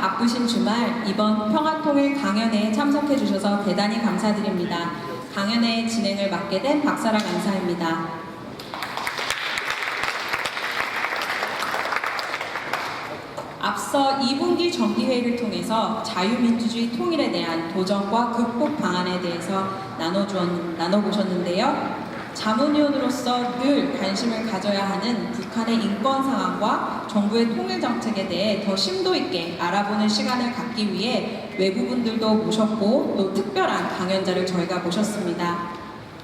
바쁘신 주말 이번 평화통일 강연회에 참석해 주셔서 대단히 감사드립니다. 강연회 진행을 맡게 된 박사라 간사입니다. 앞서 2분기 정기회의를 통해서 자유민주주의 통일에 대한 도전과 극복 방안에 대해서 나눠보셨는데요. 자문위원으로서 늘 관심을 가져야 하는 북한의 인권 상황과 정부의 통일 정책에 대해 더 심도 있게 알아보는 시간을 갖기 위해 외부분들도 모셨고 또 특별한 강연자를 저희가 모셨습니다.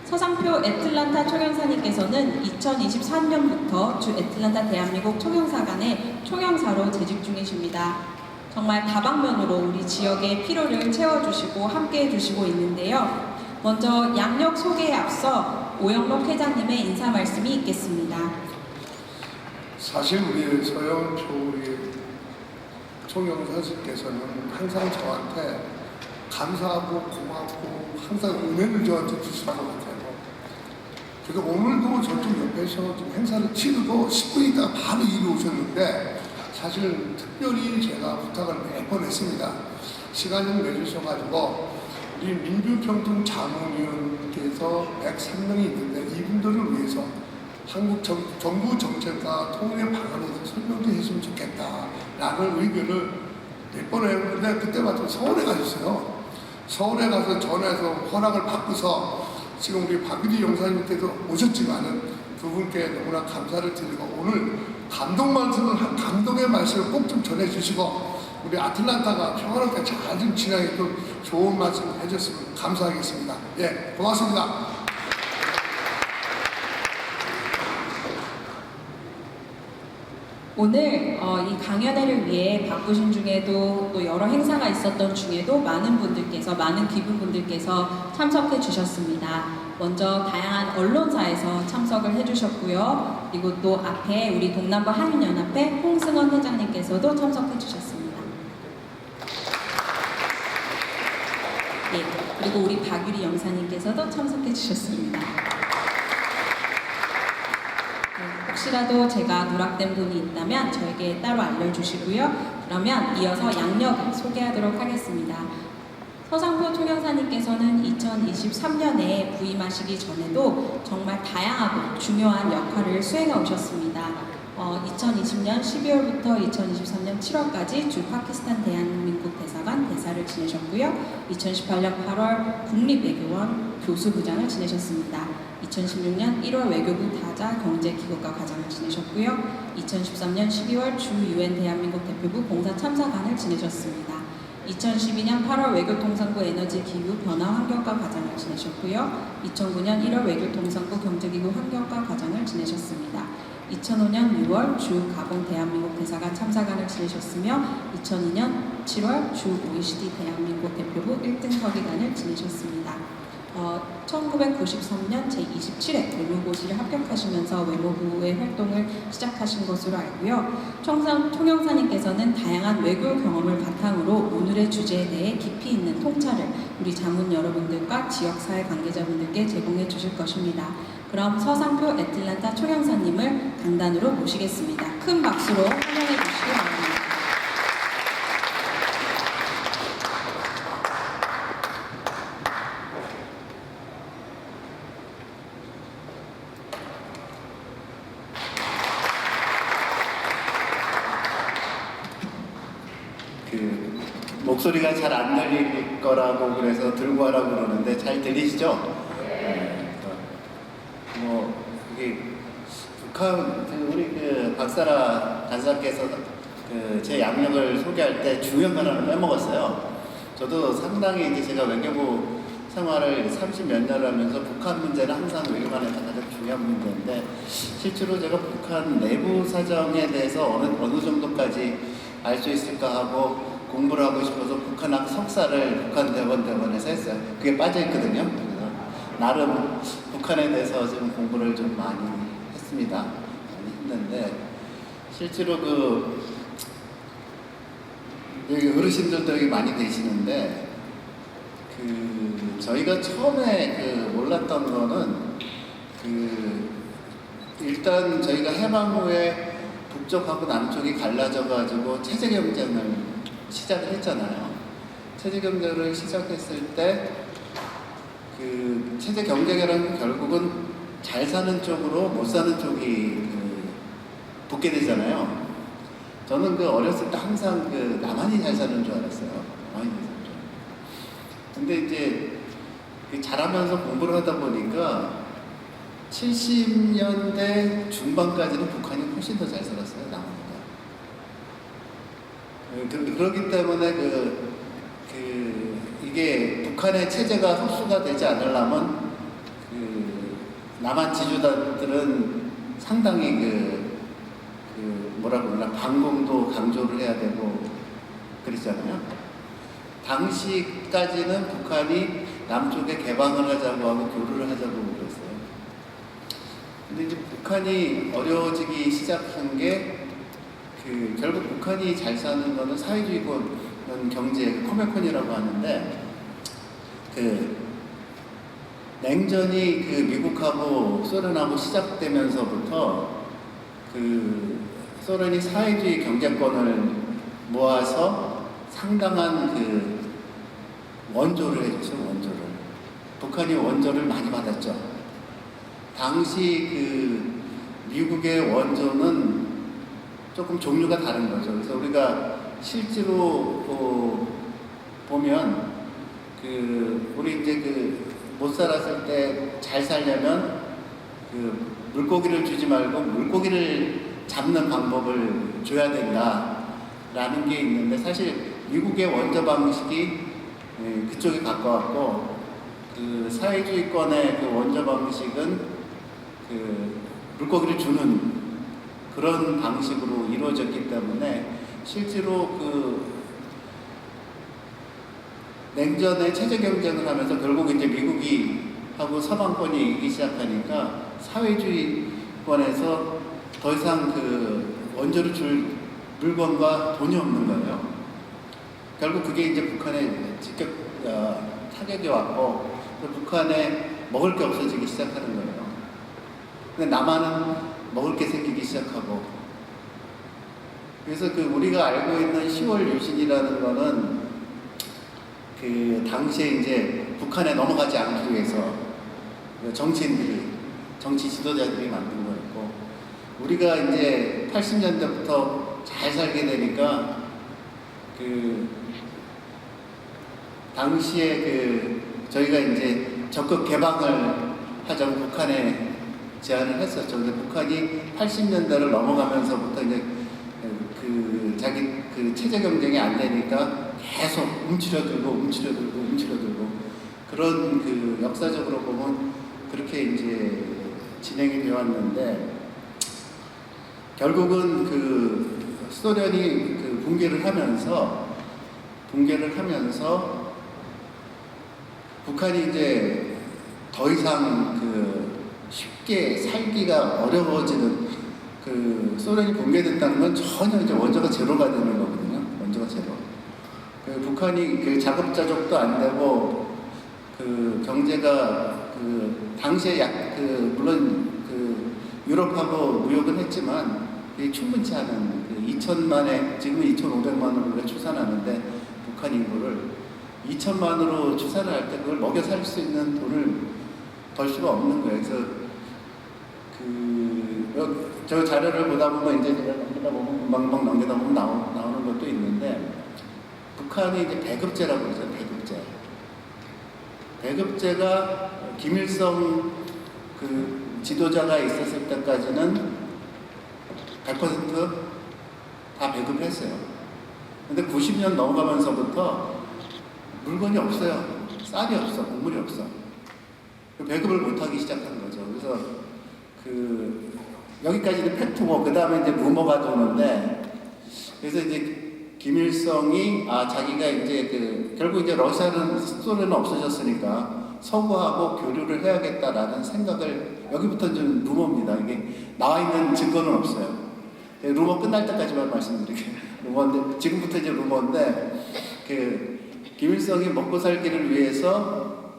서상표 애틀란타 총영사님께서는 2023년부터 주 애틀란타 대한민국 총영사관의 총영사로 재직 중이십니다. 정말 다방면으로 우리 지역의 필요를 채워주시고 함께해 주시고 있는데요. 먼저 양력 소개에 앞서 오영록 회장님의 인사 말씀이 있겠습니다. 사실 우리 서영표 우리 총영사님께서는 항상 저한테 감사하고 고맙고 항상 은혜를 저한테 주시는 것 같아요. 그래서 오늘도 저쪽 옆에서 좀 행사를 치르고 10분 있다가 바로 이리 오셨는데 사실 특별히 제가 부탁을 몇 번 했습니다. 시간을 내주셔가지고 우리 민주평등 자문위원께서 103명이 있는데 이분들을 위해서 한국 정부 정책과 통일의 방안에서 설명 좀 했으면 좋겠다라는 의견을 몇 번 했는데 그때 마침 서울에 가셨어요. 서울에 가서 전화해서 허락을 받고서 지금 우리 박유리 영사님께서 오셨지만은 그분께 너무나 감사를 드리고 오늘 감동의 말씀을 꼭 좀 전해주시고 우리 아틀란타가 평화롭게 잘 좀 진행해도 좋은 말씀 해줬으면 감사하겠습니다. 예, 고맙습니다. 오늘 이 강연회를 위해 바쁘신 중에도 또 여러 행사가 있었던 중에도 많은 기부분들께서 참석해 주셨습니다. 먼저 다양한 언론사에서 참석을 해주셨고요. 그리고 또 앞에 우리 동남부 한인연합회 홍승원 회장님께서도 참석해 주셨습니다. 예, 그리고 우리 박유리 영사님께서도 참석해 주셨습니다. 혹시라도 제가 누락된 분이 있다면 저에게 따로 알려주시고요. 그러면 이어서 양력을 소개하도록 하겠습니다. 서상표 총영사님께서는 2023년에 부임하시기 전에도 정말 다양하고 중요한 역할을 수행해 오셨습니다. 2020년 12월부터 2023년 7월까지 주 파키스탄 대한민국 대사관 대사를 지내셨고요. 2018년 8월 국립외교원 교수부장을 지내셨습니다. 2016년 1월 외교부 다자 경제기획과 과장을 지내셨고요. 2013년 12월 주 UN 대한민국 대표부 봉사참사관을 지내셨습니다. 2012년 8월 외교통상부 에너지기후 변화환경과 과장을 지내셨고요. 2009년 1월 외교통상부 경제기후 환경과 과장을 지내셨습니다. 2005년 6월 주 가봉 대한민국 대사관 참사관을 지내셨으며 2002년 7월 주 OECD 대한민국 대표부 1등 서기관을 지내셨습니다. 1993년 제27회 외무고시를 합격하시면서 외무부의 활동을 시작하신 것으로 알고요. 총영사님께서는 다양한 외교 경험을 바탕으로 오늘의 주제에 대해 깊이 있는 통찰을 우리 자문 여러분들과 지역사회 관계자분들께 제공해 주실 것입니다. 그럼 서상표 애틀란타 총영사님을 강단으로 모시겠습니다. 큰 박수로 환영해 주시기 바랍니다. 목소리가 잘 안 들릴 거라고 그래서 들고 하라고 그러는데 잘 들리시죠? 그게 북한 우리 박사라 간사께서 제 양력을 소개할 때 중요한 하나를 빼먹었어요. 저도 상당히 이제 제가 외교부 생활을 30몇 년을 하면서 북한 문제는 항상 외교관에서 가장 중요한 문제인데 실제로 제가 북한 내부 사정에 대해서 어느 정도까지 알 수 있을까 하고 공부를 하고 싶어서 북한학 석사를 북한대원에서 했어요. 그게 빠져있거든요. 그래서 나름 북한에 대해서 좀 공부를 좀 많이 했습니다. 많이 했는데 실제로 여기 어르신들도 여기 많이 계시는데 저희가 처음에 몰랐던 거는 일단 저희가 해방 후에 북쪽하고 남쪽이 갈라져 가지고 체제 경쟁을 시작을 했잖아요. 체제 경쟁을 시작했을 때 그 체제 경쟁이라는 게 결국은 잘 사는 쪽으로 못 사는 쪽이 붙게 되잖아요. 저는 그 어렸을 때 항상 그 나만이 잘 사는 줄 알았어요. 나만이 잘 사는 줄. 근데 이제 그 자라면서 공부를 하다 보니까 70년대 중반까지는 북한이 훨씬 더 잘 살았어요, 남한보다. 그렇기 때문에 이게 북한의 체제가 흡수가 되지 않으려면 남한 지주들은 상당히 뭐라고 그러나 반공도 강조를 해야 되고 그랬잖아요. 당시까지는 북한이 남쪽에 개방을 하자고 하고 교류를 하자고 그랬어요. 근데 이제 북한이 어려워지기 시작한 게 결국 북한이 잘 사는 거는 사회주의권 경제 코메콘이라고 하는데 냉전이 미국하고 소련하고 시작되면서부터 소련이 사회주의 경제권을 모아서 상당한 원조를 해줬어요. 원조를. 북한이 원조를 많이 받았죠. 당시 미국의 원조는 조금 종류가 다른 거죠. 그래서 우리가 실제로 보면 우리 이제 못 살았을 때 잘 살려면 물고기를 주지 말고 물고기를 잡는 방법을 줘야 된다라는 게 있는데 사실 미국의 원조 방식이 그쪽에 가까웠고 사회주의권의 원조 방식은 물고기를 주는 그런 방식으로 이루어졌기 때문에 실제로 냉전의 체제 경쟁을 하면서 결국 이제 미국이 하고 서방권이 이기기 시작하니까 사회주의권에서 더 이상 원조를 줄 물건과 돈이 없는 거예요. 결국 그게 이제 북한에 직접 타격이 왔고 북한에 먹을 게 없어지기 시작하는 거예요. 근데 남한은 먹을 게 생기기 시작하고 그래서 우리가 알고 있는 10월 유신이라는 거는 당시에 이제 북한에 넘어가지 않기 위해서 정치인들이, 정치 지도자들이 만든 거였고, 우리가 이제 80년대부터 잘 살게 되니까 당시에 저희가 이제 적극 개방을 하자고 북한에 제안을 했었죠. 근데 북한이 80년대를 넘어가면서부터 이제 자기 체제 경쟁이 안 되니까 계속 움츠려들고 그런 역사적으로 보면 그렇게 이제 진행이 되어 왔는데 결국은 소련이 붕괴를 하면서 북한이 이제 더 이상 쉽게 살기가 어려워지는 소련이 붕괴됐다는 건 전혀 이제 원조가 제로가 되는 거거든요. 원조가 제로. 북한이 자급자족도 안 되고 경제가 당시에 물론 유럽하고 무역은 했지만 충분치 않은 2천만에 지금 2,500만으로 우리가 추산하는데 북한 인구를 2천만으로 추산을 할 때 그걸 먹여 살 수 있는 돈을 벌 수가 없는 거예요. 그래서 저 자료를 보다 보면 이제 제가 금방 넘기다 보면 나오는 것도 있는데 북한이 이제 배급제라고 그러죠. 배급제가 김일성 지도자가 있었을 때까지는 100% 다 배급을 했어요. 근데 90년 넘어가면서부터 물건이 없어요. 쌀이 없어. 곡물이 없어. 배급을 못하기 시작한 거죠. 그래서 여기까지는 팩트고 그 다음에 이제 루머가 도는데 그래서 이제 김일성이 자기가 이제 결국 이제 러시아는 소련은 없어졌으니까 서구하고 교류를 해야겠다라는 생각을 여기부터 좀 루머입니다. 이게 나와 있는 증거는 없어요. 루머 끝날 때까지만 말씀드릴게요. 루머인데 지금부터 이제 루머인데 김일성이 먹고 살기를 위해서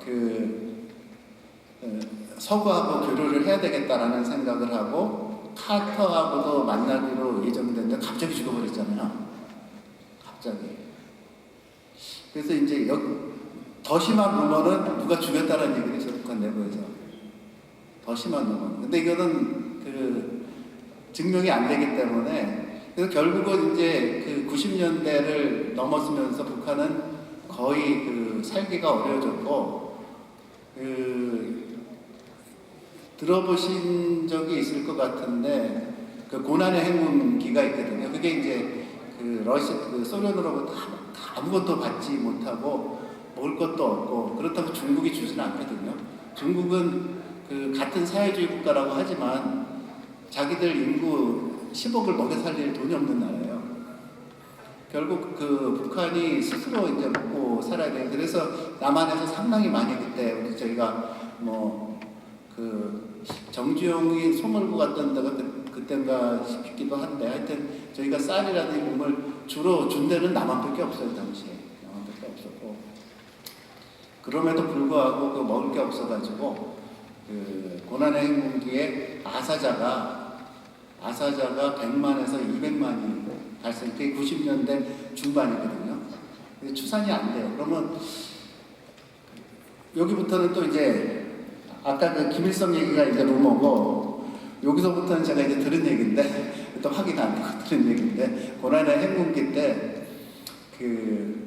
서구하고 교류를 해야 되겠다라는 생각을 하고 카터하고도 만나기로 예정됐는데 갑자기 죽어버렸잖아요. 갑자기. 그래서 이제 더 심한 루머는 누가 죽였다는 얘기를 했어요. 북한 내부에서. 더 심한 루머는. 근데 이거는 그 증명이 안 되기 때문에 그래서 결국은 이제 그 90년대를 넘었으면서 북한은 거의 그 살기가 어려워졌고 들어보신 적이 있을 것 같은데 그 고난의 행군기가 있거든요. 그게 이제 그 소련으로부터 아무것도 받지 못하고 먹을 것도 없고 그렇다고 중국이 주지는 않거든요. 중국은 그 같은 사회주의 국가라고 하지만 자기들 인구 10억을 먹여 살릴 돈이 없는 나라예요. 결국 그 북한이 스스로 이제 먹고 살아야 돼요. 그래서 남한에서 상당히 많이 그때 우리 저희가 뭐 그 정주영이 소몰고 갔던 데가 그때인가 싶기도 한데 하여튼 저희가 쌀이라든지 몸을 주로 준 데는 남한밖에 없어요. 당시에 남한밖에 없었고 그럼에도 불구하고 그 먹을 게 없어가지고 그 고난의 행군기에 아사자가 100만에서 200만이 발생. 그게 90년대 중반이거든요. 근데 추산이 안 돼요. 그러면 여기부터는 또 이제 아까 그 김일성 얘기가 이제 루머고 여기서부터는 제가 이제 들은 얘기인데 또 확인 안 되고 들은 얘기인데 고난의 행군기 때 그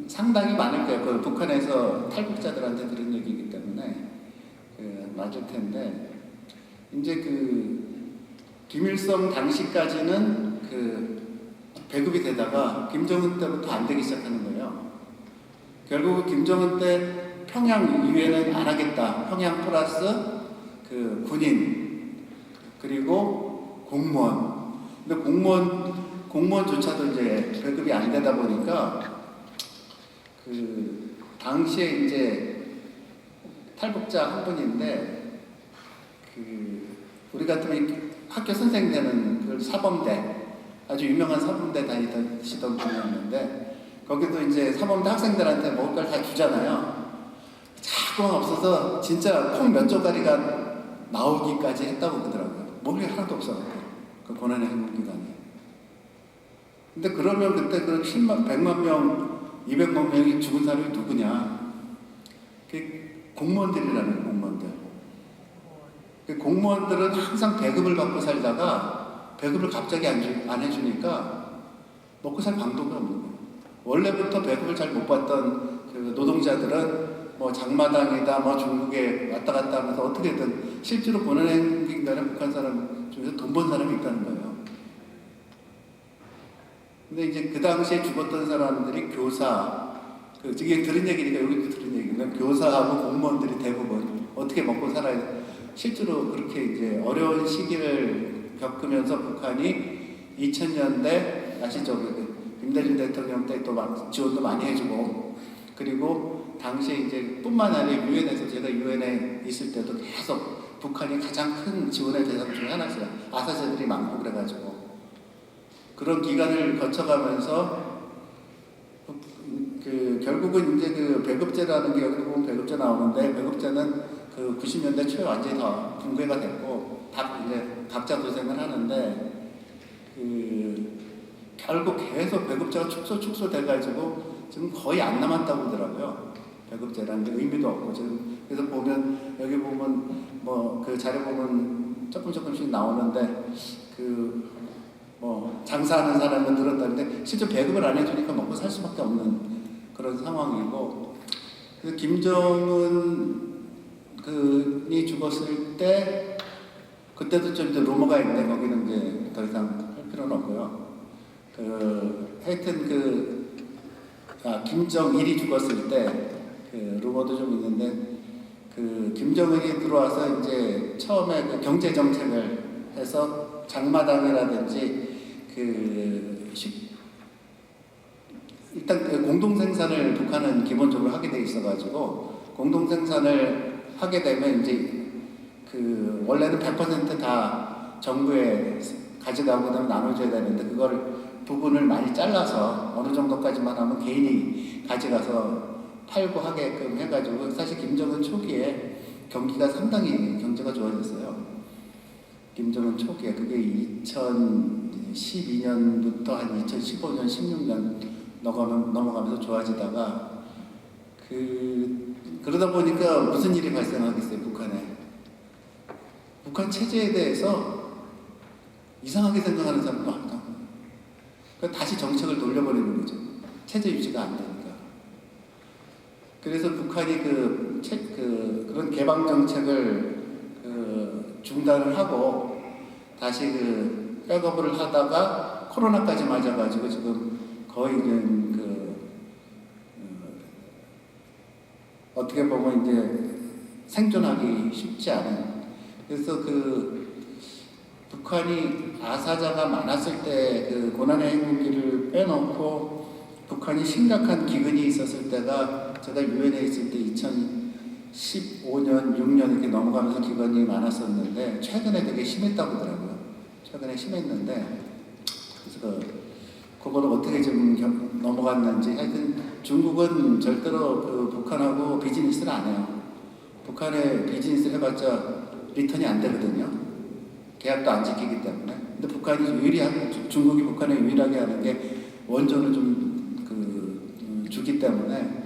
상당히 많을 거예요. 그 북한에서 탈북자들한테 들은 얘기이기 때문에 맞을 텐데 이제 그 김일성 당시까지는 그 배급이 되다가 김정은 때부터 안 되기 시작하는 거예요. 결국 김정은 때 평양 이외에는 안 하겠다. 평양 플러스 그 군인 그리고 공무원. 근데 공무원조차도 이제 배급이 안 되다 보니까 그 당시에 이제 탈북자 한 분인데 그 우리 같으면 학교 선생님 되는 그 사범대 아주 유명한 사범대 다니시던 분이었는데 거기도 이제 사범대 학생들한테 먹을 걸 다 주잖아요. 자꾸만 없어서 진짜 콩 몇 조가리가 나오기까지 했다고 그러더라고요. 먹을 게 하나도 없어갖고 그 고난의 행군기간에. 근데 그러면 그때 그 100만 명, 200만 명이 죽은 사람이 누구냐? 그 공무원들이라는 공무원들. 그 공무원들은 항상 배급을 받고 살다가 배급을 갑자기 안 해주니까 먹고 살 방법이 없는 거예요. 원래부터 배급을 잘 못 받던 그 노동자들은 뭐 장마당이다, 뭐 중국에 왔다 갔다 하면서 어떻게든 실제로 고난의 행군기간에 북한 사람 중에서 돈 번 사람이 있다는 거예요. 근데 이제 그 당시에 죽었던 사람들이 교사, 이게 들은 얘기니까 여기도 들은 얘기인데 교사하고 공무원들이 대부분 어떻게 먹고 살아야 돼. 실제로 그렇게 이제 어려운 시기를 겪으면서 북한이 2000년대 아시죠? 김대중 대통령 때 또 지원도 많이 해주고 그리고 당시에 이제 뿐만 아니라 유엔에서 제가 유엔에 있을 때도 계속 북한이 가장 큰 지원의 대상 중에 하나였어요. 아사자들이 많고 그래가지고 그런 기간을 거쳐가면서 그 결국은 이제 그 배급제라는 게 여기 보면 배급제 나오는데 배급제는 그 90년대 초에 완전히 다 붕괴가 됐고 다 이제 각자 도생을 하는데 그 결국 계속 배급제가 축소 돼가지고 지금 거의 안 남았다고 하더라고요. 배급제라는 게 의미도 없고 지금 그래서 보면 여기 보면 뭐 그 자료 보면 조금씩 나오는데 그 뭐 장사하는 사람은 늘었다는데 실제 배급을 안 해주니까 먹고 살 수밖에 없는 그런 상황이고 그래서 김정은 그이 죽었을 때 그때도 좀 이제 루머가 있는데 거기는 이제 더 이상 할 필요는 없고요. 하여튼 김정일이 죽었을 때 그 루머도 좀 있는데 그 김정은이 들어와서 이제 처음에 그 경제 정책을 해서 장마당이라든지 일단 그 공동 생산을 북한은 기본적으로 하게 돼 있어가지고 공동 생산을 하게 되면 이제 그 원래는 100% 정부에 가져가고 그다음에 나눠줘야 되는데 그걸 부분을 많이 잘라서 어느 정도까지만 하면 개인이 가져가서 팔고 하게끔 해가지고 사실 김정은 초기에 경기가 상당히 경제가 좋아졌어요. 김정은 초기에 그게 2012년부터 한 2015년, 16년 넘어가면서 좋아지다가 그러다 보니까 무슨 일이 발생하겠어요, 북한에. 북한 체제에 대해서 이상하게 생각하는 사람도 많다. 그러니까 다시 정책을 돌려버리는 거죠. 체제 유지가 안 되니까. 그래서 북한이 그런 개방 정책을 중단을 하고 다시 백업을 하다가 코로나까지 맞아가지고 지금 거의 어떻게 보면 이제 생존하기 쉽지 않은. 그래서 북한이 아사자가 많았을 때 고난의 행군기를 빼놓고 북한이 심각한 기근이 있었을 때가 제가 유엔에 있을 때 2015년, 6년 이렇게 넘어가면서 기근이 많았었는데 최근에 되게 심했다고 하더라고요. 최근에 심했는데 그래서 그거를 어떻게 좀 넘어갔는지 하여튼 중국은 절대로 북한하고 비즈니스를 안 해요. 북한에 비즈니스를 해봤자 리턴이 안 되거든요. 계약도 안 지키기 때문에. 근데 중국이 북한에 유일하게 하는 게 원전을 좀 주기 때문에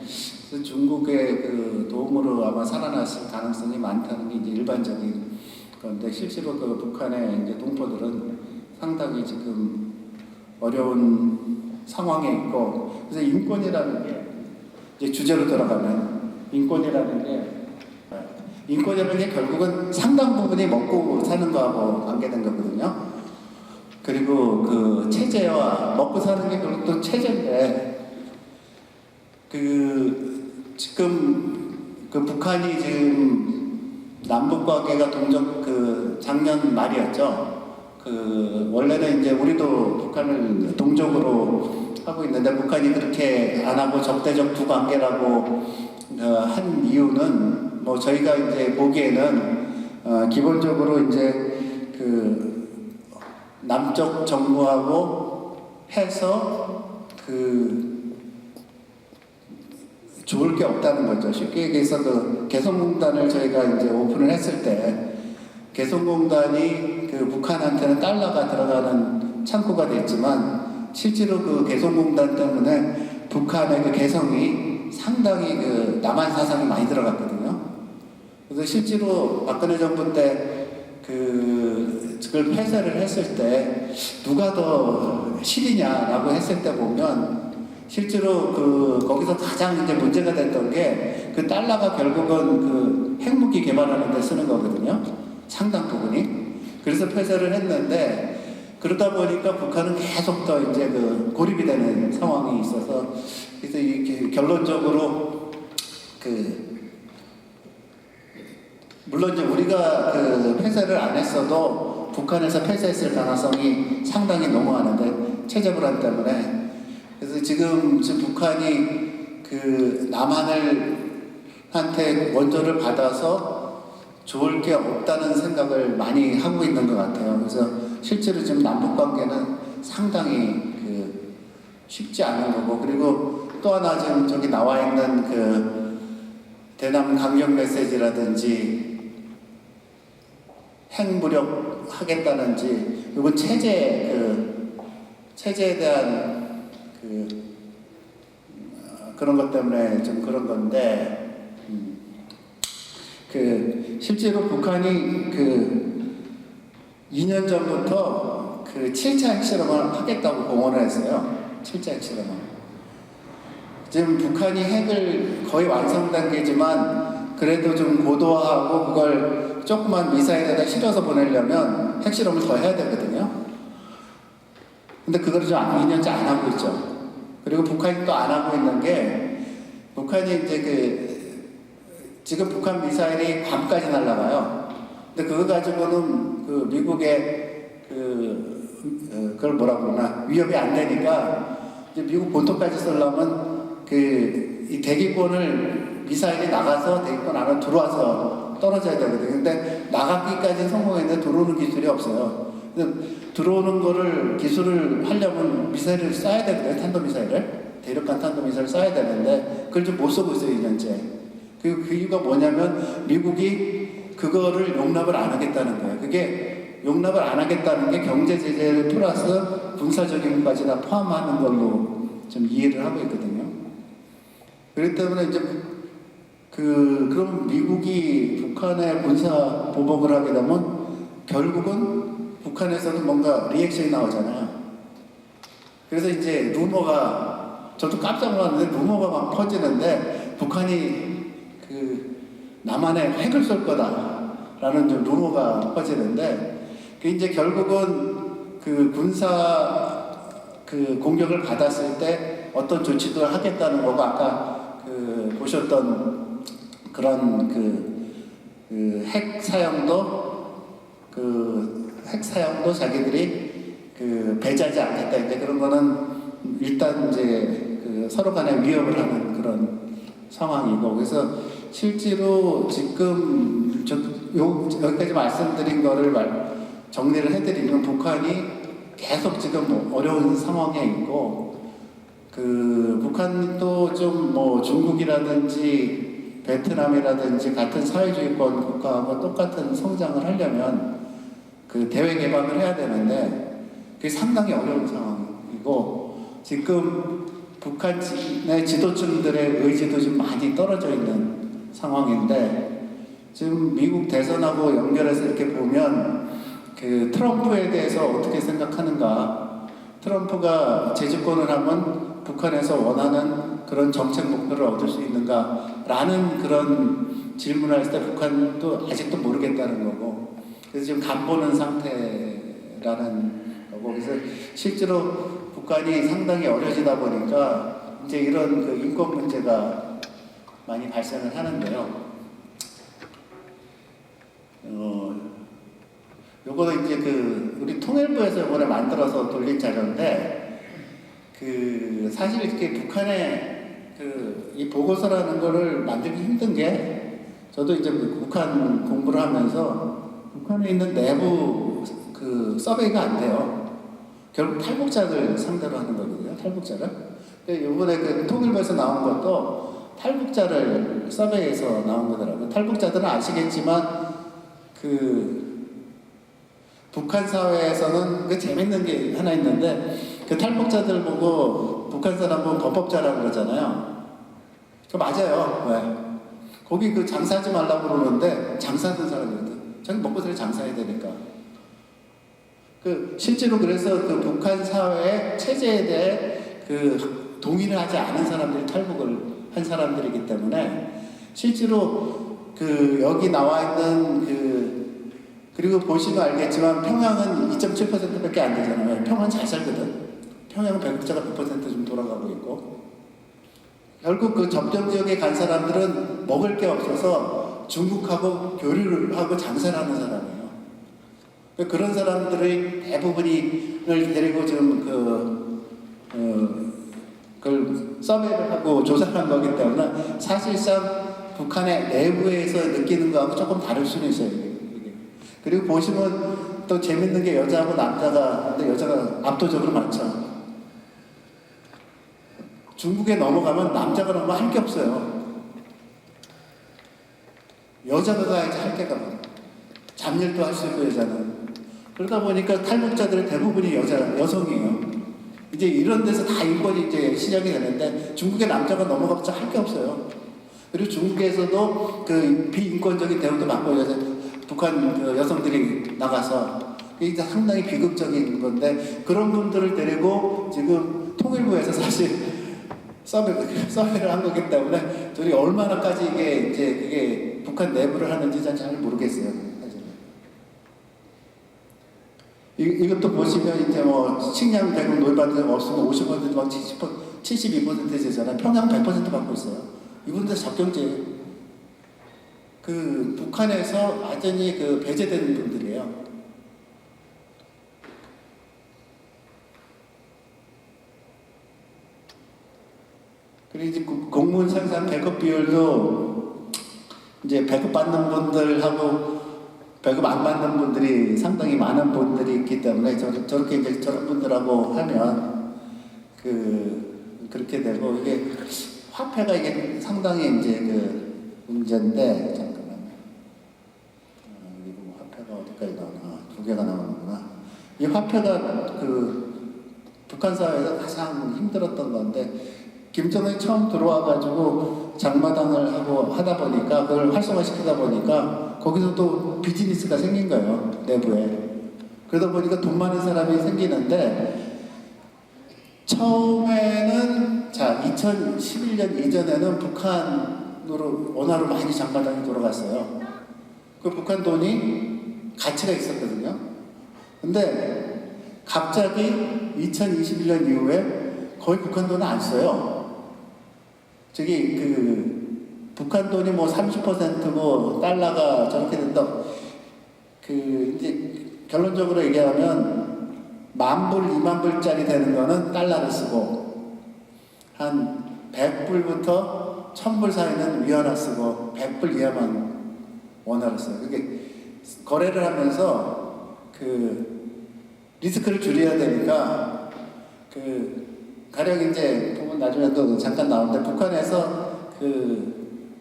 그래서 중국의 도움으로 아마 살아났을 가능성이 많다는 게 이제 일반적인 건데 실제로 북한의 이제 동포들은 상당히 지금 어려운 상황에 있고 그래서 인권이라는 게 이제 주제로 들어가면 인권이라는 게 결국은 상당 부분이 먹고 사는 거하고 관계된 거거든요. 그리고 체제와 먹고 사는 게 결국 또 체제인데 지금 북한이 지금 남북 관계가 작년 말이었죠. 원래는 이제 우리도 북한을 동족으로 하고 있는데 북한이 그렇게 안 하고 적대적 부관계라고 한 이유는 뭐 저희가 이제 보기에는 기본적으로 이제 남쪽 정부하고 해서 좋을 게 없다는 거죠. 쉽게 얘기해서 개성공단을 저희가 이제 오픈을 했을 때 개성공단이 북한한테는 달러가 들어가는 창구가 됐지만 실제로 개성공단 때문에 북한의 개성이 상당히 남한 사상이 많이 들어갔거든요. 그래서 실제로 박근혜 정부 때 그걸 폐쇄를 했을 때 누가 더 실이냐라고 했을 때 보면 실제로 거기서 가장 이제 문제가 됐던 게 달러가 결국은 핵무기 개발하는 데 쓰는 거거든요. 상당 부분이. 그래서 폐쇄를 했는데 그러다 보니까 북한은 계속 더 이제 고립이 되는 상황이 있어서 그래서 이렇게 결론적으로 물론 이제 우리가 폐쇄를 안 했어도 북한에서 폐쇄했을 가능성이 상당히 너무하는데 체제 불안 때문에 그래서 지금 북한이 남한한테 원조를 받아서 좋을 게 없다는 생각을 많이 하고 있는 것 같아요. 그래서 실제로 지금 남북 관계는 상당히 쉽지 않은 거고 그리고 또 하나 지금 저기 나와 있는 대남 강경 메시지라든지 핵무력 하겠다는지 이건 체제에 대한 그런 것 때문에 좀 그런 건데 실제로 북한이 2년 전부터 7차 핵실험을 하겠다고 공언을 했어요. 7차 핵실험을. 지금 북한이 핵을 거의 완성 단계지만 그래도 좀 고도화하고 그걸 조그만 미사일에다 실어서 보내려면 핵실험을 더 해야 되거든요. 근데 그걸 좀 2년째 안 하고 있죠. 그리고 북한이 또 안 하고 있는 게 북한이 이제 지금 북한 미사일이 밤까지 날아가요. 근데 그거 가지고는 미국의 그걸 뭐라고 그러나 위협이 안 되니까 이제 미국 본토까지 쓰려면 이 대기권을 미사일이 나가서 대기권 안으로 들어와서 떨어져야 되거든요. 근데 나가기까지 성공했는데 들어오는 기술이 없어요. 들어오는 거를 기술을 하려면 미사일을 쏴야 되거든요. 탄도미사일을. 대륙간 탄도미사일을 쏴야 되는데 그걸 좀 못 쏘고 있어요. 2년째. 그 이유가 뭐냐면 미국이 그거를 용납을 안 하겠다는 거예요. 그게 용납을 안 하겠다는 게 경제 제재를 플러스 군사적인 것까지 다 포함하는 걸로 좀 이해를 하고 있거든요. 그렇기 때문에 이제 그럼 미국이 북한에 군사 보복을 하게 되면 결국은 북한에서도 뭔가 리액션이 나오잖아요. 그래서 이제 루머가, 저도 깜짝 놀랐는데 루머가 막 퍼지는데 북한이 남한에 핵을 쏠 거다라는 좀 루머가 퍼지는데, 그 이제 결국은 군사 공격을 받았을 때 어떤 조치도 하겠다는 거고, 아까 보셨던 그런 핵 사용도 자기들이 배제하지 않겠다. 이제 그런 거는 일단 이제 서로 간에 위협을 하는 그런 상황이고, 그래서 실제로 지금 여기까지 말씀드린 거를 정리를 해드리면, 북한이 계속 지금 어려운 상황에 있고, 북한도 좀 중국이라든지 베트남이라든지 같은 사회주의권 국가하고 똑같은 성장을 하려면 대외 개방을 해야 되는데, 그게 상당히 어려운 상황이고, 지금 북한의 지도층들의 의지도 좀 많이 떨어져 있는 상황인데, 지금 미국 대선하고 연결해서 이렇게 보면 트럼프에 대해서 어떻게 생각하는가, 트럼프가 재집권을 하면 북한에서 원하는 그런 정책 목표를 얻을 수 있는가라는 그런 질문을 했을 때 북한도 아직도 모르겠다는 거고, 그래서 지금 간보는 상태라는 거고, 그래서 실제로 북한이 상당히 어려지다 보니까 이제 이런 인권 문제가 많이 발생을 하는데요. 요거는 이제 우리 통일부에서 이번에 만들어서 돌린 자료인데, 사실 이렇게 북한의 이 보고서라는 거를 만들기 힘든 게, 저도 이제 북한 공부를 하면서 북한에 있는 내부 서베이가 안 돼요. 결국 탈북자들 상대로 하는 거거든요. 탈북자를. 이번에 통일부에서 나온 것도 탈북자를 서베이에서 나온 거더라고요. 탈북자들은 아시겠지만 북한 사회에서는 재밌는 게 하나 있는데, 탈북자들 보고 북한 사람 보고 범법자라고 그러잖아요. 맞아요. 왜? 거기 장사하지 말라고 그러는데 장사하는 사람이거든. 자기 먹고 살기 장사해야 되니까. 실제로 그래서 북한 사회의 체제에 대해 동의를 하지 않은 사람들이 탈북을 한 사람들이기 때문에, 실제로 여기 나와 있는 그리고 보시면 알겠지만 평양은 2.7%밖에 안 되잖아요. 평양 잘 살거든. 평양은 배국자가 100% 좀 돌아가고 있고, 결국 접경 지역에 간 사람들은 먹을 게 없어서 중국하고 교류를 하고 장사를 하는 사람이에요. 그런 사람들의 대부분을 데리고 지금 그걸 서베이를 하고 조사를 한 거기 때문에, 사실상 북한의 내부에서 느끼는 거하고 조금 다를 수는 있어요. 이게. 그리고 보시면 또 재밌는 게 여자하고 남자가, 근데 여자가 압도적으로 많죠. 중국에 넘어가면 남자가 넘어가 할 게 없어요. 여자가 가야지 할 게가 많아. 잡일도 할 수 있고, 여자는. 그러다 보니까 탈북자들의 대부분이 여성이에요. 이제 이런 데서 다 인권이 이제 시작이 되는데, 중국의 남자가 넘어가봤자 할 게 없어요. 그리고 중국에서도 비인권적인 대우도 받고, 북한 여성들이 나가서, 이게 상당히 비극적인 건데, 그런 분들을 데리고 지금 통일부에서 사실 서베이를 한 거기 때문에, 저희 얼마나까지 그게 북한 내부를 하는지 잘 모르겠어요. 사실. 이것도 보시면 이제 식량 대금 노예받는 데가 없으면 50% 막 72% 되잖아요. 평양 100% 받고 있어요. 이분들 접경제. 북한에서 완전히 배제된 분들이에요. 그리고 이제 공무원 생산 배급 비율도 이제 배급 받는 분들하고 배급 안 받는 분들이 상당히 많은 분들이 있기 때문에, 저렇게 이제 저런 분들하고 하면 그렇게 되고, 이게 화폐가 이게 상당히 이제 문제인데, 잠깐만. 화폐가 어디까지 나오나? 2개가 나오는구나. 이 화폐가 북한 사회에서 가장 힘들었던 건데 김정은이 처음 들어와가지고 장마당을 하고 하다 보니까 그걸 활성화시키다 보니까 거기서 또 비즈니스가 생긴 거예요, 내부에. 그러다 보니까 돈 많은 사람이 생기는데 처음에는 자 2011년 이전에는 북한으로 원화로 많이 장마당이 돌아갔어요. 그 북한 돈이 가치가 있었거든요. 근데 갑자기 2021년 이후에 거의 북한 돈을 안 써요. 저기 그 북한 돈이 뭐 30%고 달러가 저렇게 된다. 그 이제 결론적으로 얘기하면 10,000불, 20,000불짜리 되는 거는 달러를 쓰고 한 100불부터 1000불 사이는 위안화 쓰고 100불 이하만 원화를 써요. 그게 거래를 하면서 그 리스크를 줄여야 되니까 그 가령 이제 보면 나중에도 잠깐 나오는데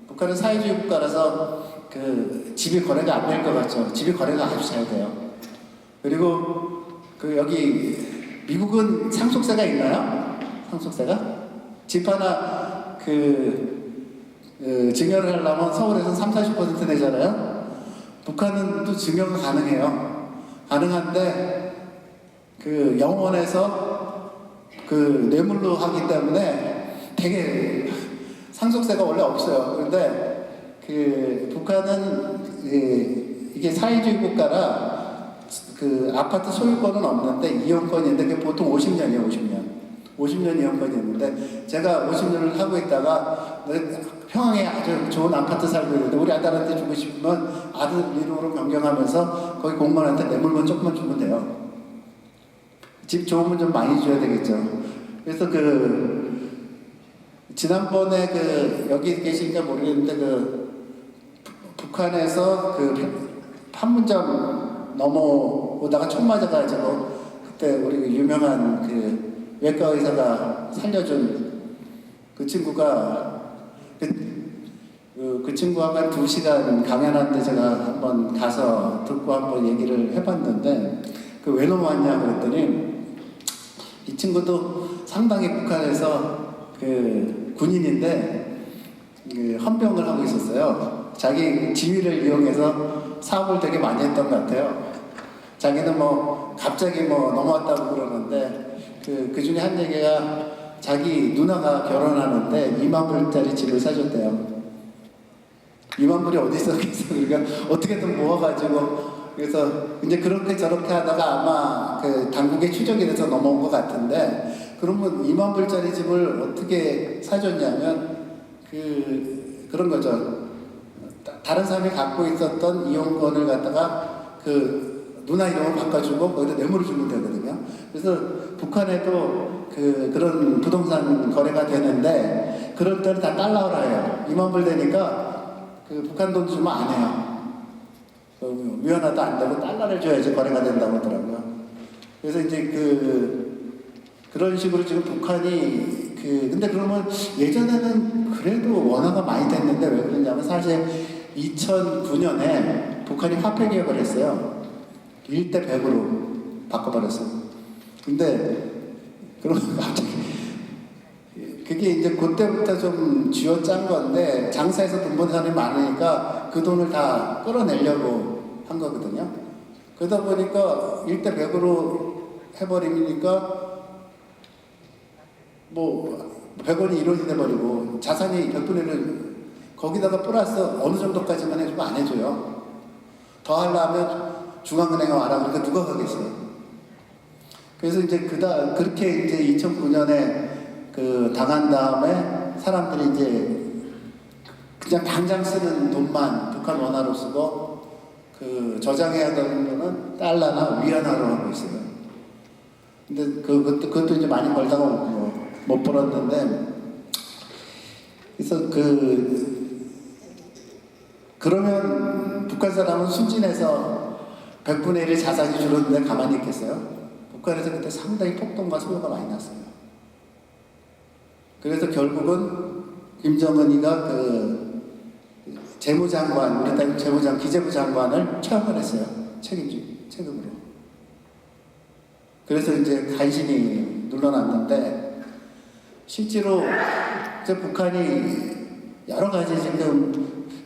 북한은 사회주의 국가라서 그 집이 거래가 안 될 것 같죠. 집이 거래가 아주 잘 돼요. 그리고 그 여기 미국은 상속세가 있나요? 상속세가? 집 하나 증여를 하려면 서울에서 30-40% 내잖아요. 북한은 또 증여가 가능해요. 가능한데 그 영원에서 그 뇌물로 하기 때문에 되게 상속세가 원래 없어요. 그런데 그 북한은 이게 사회주의 국가라 그 아파트 소유권은 없는데 이용권인데 그게 보통 50년이에요, 50년. 50년 이용권이 있는데 제가 50년을 하고 있다가 평양에 아주 좋은 아파트 살고 있는데 우리 아들한테 주고 싶으면 아들 이름으로 변경하면서 거기 공무원한테 뇌물만 조금만 주면 돼요. 집 좋으면 좀 많이 줘야 되겠죠. 그래서 지난번에 여기 계신가 모르겠는데 북한에서 판문점 넘어오다가 총 맞아가지고 그때 우리 유명한 외과 의사가 살려준 그 친구가 그 친구하고 한 2시간 강연하는데 제가 한번 가서 듣고 한번 얘기를 해봤는데 왜 넘어왔냐 그랬더니 이 친구도 상당히 북한에서 군인인데 헌병을 하고 있었어요. 자기 지위를 이용해서 사업을 되게 많이 했던 것 같아요. 자기는 갑자기 넘어왔다고 그러는데 그 중에 한 얘기가 자기 누나가 결혼하는데 20,000불짜리 집을 사줬대요. 20,000불이 어디 있었겠어. 그러니까 어떻게든 모아가지고 그래서 이제 그렇게 저렇게 하다가 아마 당국에 추적이 돼서 넘어온 것 같은데 그러면 20,000불짜리 집을 어떻게 사줬냐면 그런 거죠. 다른 사람이 갖고 있었던 이용권을 갖다가 누나 이름을 바꿔주고 거기다 뇌물을 주면 되거든요. 그래서 북한에도 그런 부동산 거래가 되는데 그럴 때는 다 달러로 해요. 20,000불 되니까 북한 돈 주면 안 해요. 위안화도 안 되고 달러를 줘야지 거래가 된다고 하더라고요. 그래서 이제 그런 식으로 지금 북한이 근데 그러면 예전에는 그래도 원화가 많이 됐는데 왜 그러냐면 사실 2009년에 북한이 화폐 개혁을 했어요. 1대 100으로 바꿔버렸어요. 근데 그러면 갑자기 그게 이제 그때부터 좀 쥐어짠 건데 장사해서 돈 버는 사람이 많으니까 그 돈을 다 끌어내려고 한 거거든요. 그러다 보니까 1대 100으로 해버리니까 100원이 1원이 돼버리고 자산이 100분의 1을 거기다가 플러스 어느 정도까지만 해주고 안 해줘요. 더 하려면 중앙은행에 와라 그러니까 누가 가겠어요. 그래서 이제 그렇게 이제 2009년에 당한 다음에 사람들이 이제 그냥 당장 쓰는 돈만 북한 원화로 쓰고 저장해야 되는 거는 달러나 위안화로 하고 있어요. 근데 그것도 이제 많이 벌다가 못 벌었는데 그래서 그러면 북한 사람은 순진해서 100분의 1의 자산이 줄었는데 가만히 있겠어요? 북한에서 그때 상당히 폭동과 소요가 많이 났어요. 그래서 결국은 김정은이가 재무장관, 우리 땅 기재부 장관을 처형을 했어요. 책임으로. 그래서 이제 간신히 눌러놨는데 실제로 이제 북한이 여러 가지 지금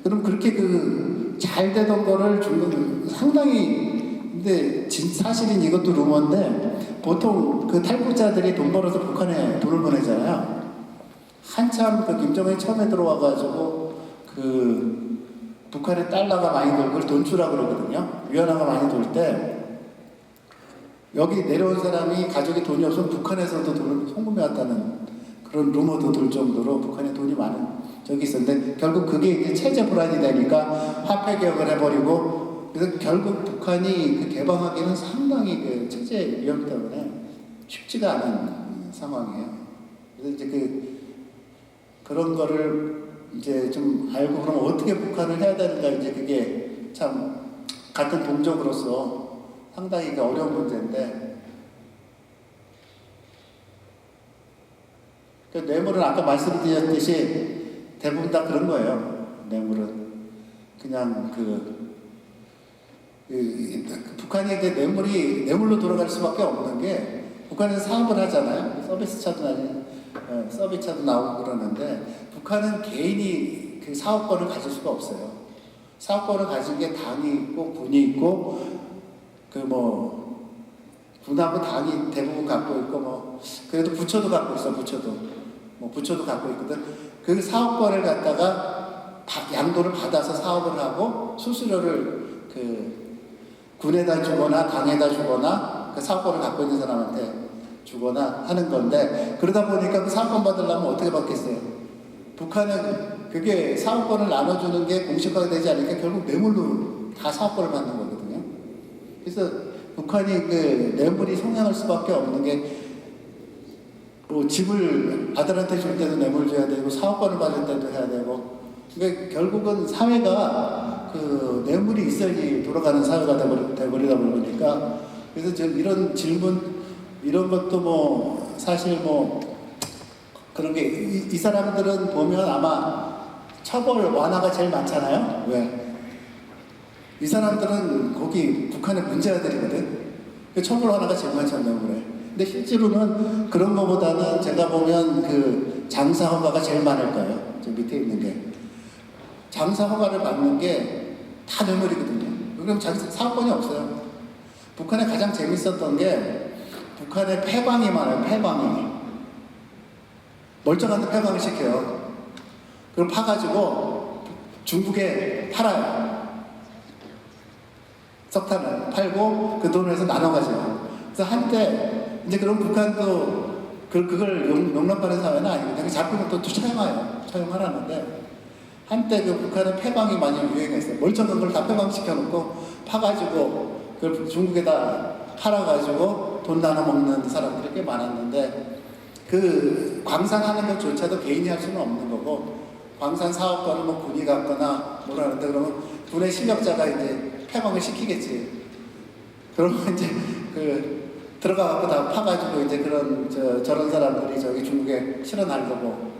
그럼 그렇게 그 잘 되던 거를 중국 상당히 근데 사실은 이것도 루머인데 보통 그 탈북자들이 돈 벌어서 북한에 돈을 보내잖아요. 한참 그 김정은이 처음에 들어와가지고 그 북한에 달러가 많이 돌고 그걸 돈주라 그러거든요. 위안화가 많이 돌 때 여기 내려온 사람이 가족이 돈이 없으면 북한에서도 돈을 송금해 왔다는 그런 루머도 돌 정도로 북한에 돈이 많은 적이 있었는데 결국 그게 이제 체제 불안이 되니까 화폐 개혁을 해버리고 그래서 결국 북한이 그 개방하기는 상당히 그 체제 위험 때문에 쉽지가 않은 상황이에요. 그래서 이제 그런 거를 이제 좀 알고 그럼 어떻게 북한을 해야 되는가 이제 그게 참 같은 동족으로서 상당히 어려운 문제인데 그 뇌물은 아까 말씀드렸듯이 대부분 다 그런 거예요. 뇌물은 그냥 북한이 그 뇌물로 돌아갈 수밖에 없는 게 북한에서 사업을 하잖아요. 서비스차도 나오고 그러는데 북한은 개인이 그 사업권을 가질 수가 없어요. 사업권을 가진 게 당이 있고 군이 있고 군하고 당이 대부분 갖고 있고 그래도 부처도 갖고 있어. 부처도 갖고 있거든. 그 사업권을 갖다가 양도를 받아서 사업을 하고 수수료를 그 군에다 주거나 당에다 주거나 그 사업권을 갖고 있는 사람한테 주거나 하는 건데 그러다 보니까 그 사업권 받으려면 어떻게 받겠어요? 북한은 그게 사업권을 나눠주는 게 공식화가 되지 않으니까 결국 뇌물로 다 사업권을 받는 거거든요. 그래서 북한이 그 뇌물이 성행할 수밖에 없는 게 집을 아들한테 줄 때도 뇌물 줘야 되고 사업권을 받을 때도 해야 되고 그러니까 결국은 사회가 그 뇌물이 있어야지 돌아가는 사회가 돼버리다 보니까 그래서 이런 질문 이런 것도 사실 그런 게 이 사람들은 보면 아마 처벌 완화가 제일 많잖아요. 왜? 이 사람들은 거기 북한의 문제아들이거든. 그 처벌 완화가 제일 많잖아요. 그래. 근데 실제로는 그런 거보다는 제가 보면 그 장사 허가가 제일 많을 거예요. 저 밑에 있는 게. 장사 허가를 받는 게 다 뇌물이거든요. 그럼 사업권이 없어요. 북한에 가장 재밌었던 게 북한에 폐광이 많아요. 폐광이. 멀쩡한데 폐광을 시켜요. 그걸 파가지고 중국에 팔아요. 석탄을 팔고 그 돈을 해서 나눠가지고. 그래서 한때 이제 그럼 북한도 그걸 용납하는 사회는 아니거든요. 잡히면 또 처형하라는데 한때 그 북한은 폐광이 많이 유행했어요. 멀쩡한 걸 다 폐광시켜놓고 파가지고 그걸 중국에다 팔아가지고 돈 나눠 먹는 사람들이 꽤 많았는데 그 광산하는 것조차도 개인이 할 수는 없는 거고 광산 사업권을 군이 갖거나 뭐라는데 그러면 군의 실력자가 이제 폐광을 시키겠지. 그러면 이제 들어가갖고 다 파가지고 이제 저런 사람들이 저기 중국에 실어 날르고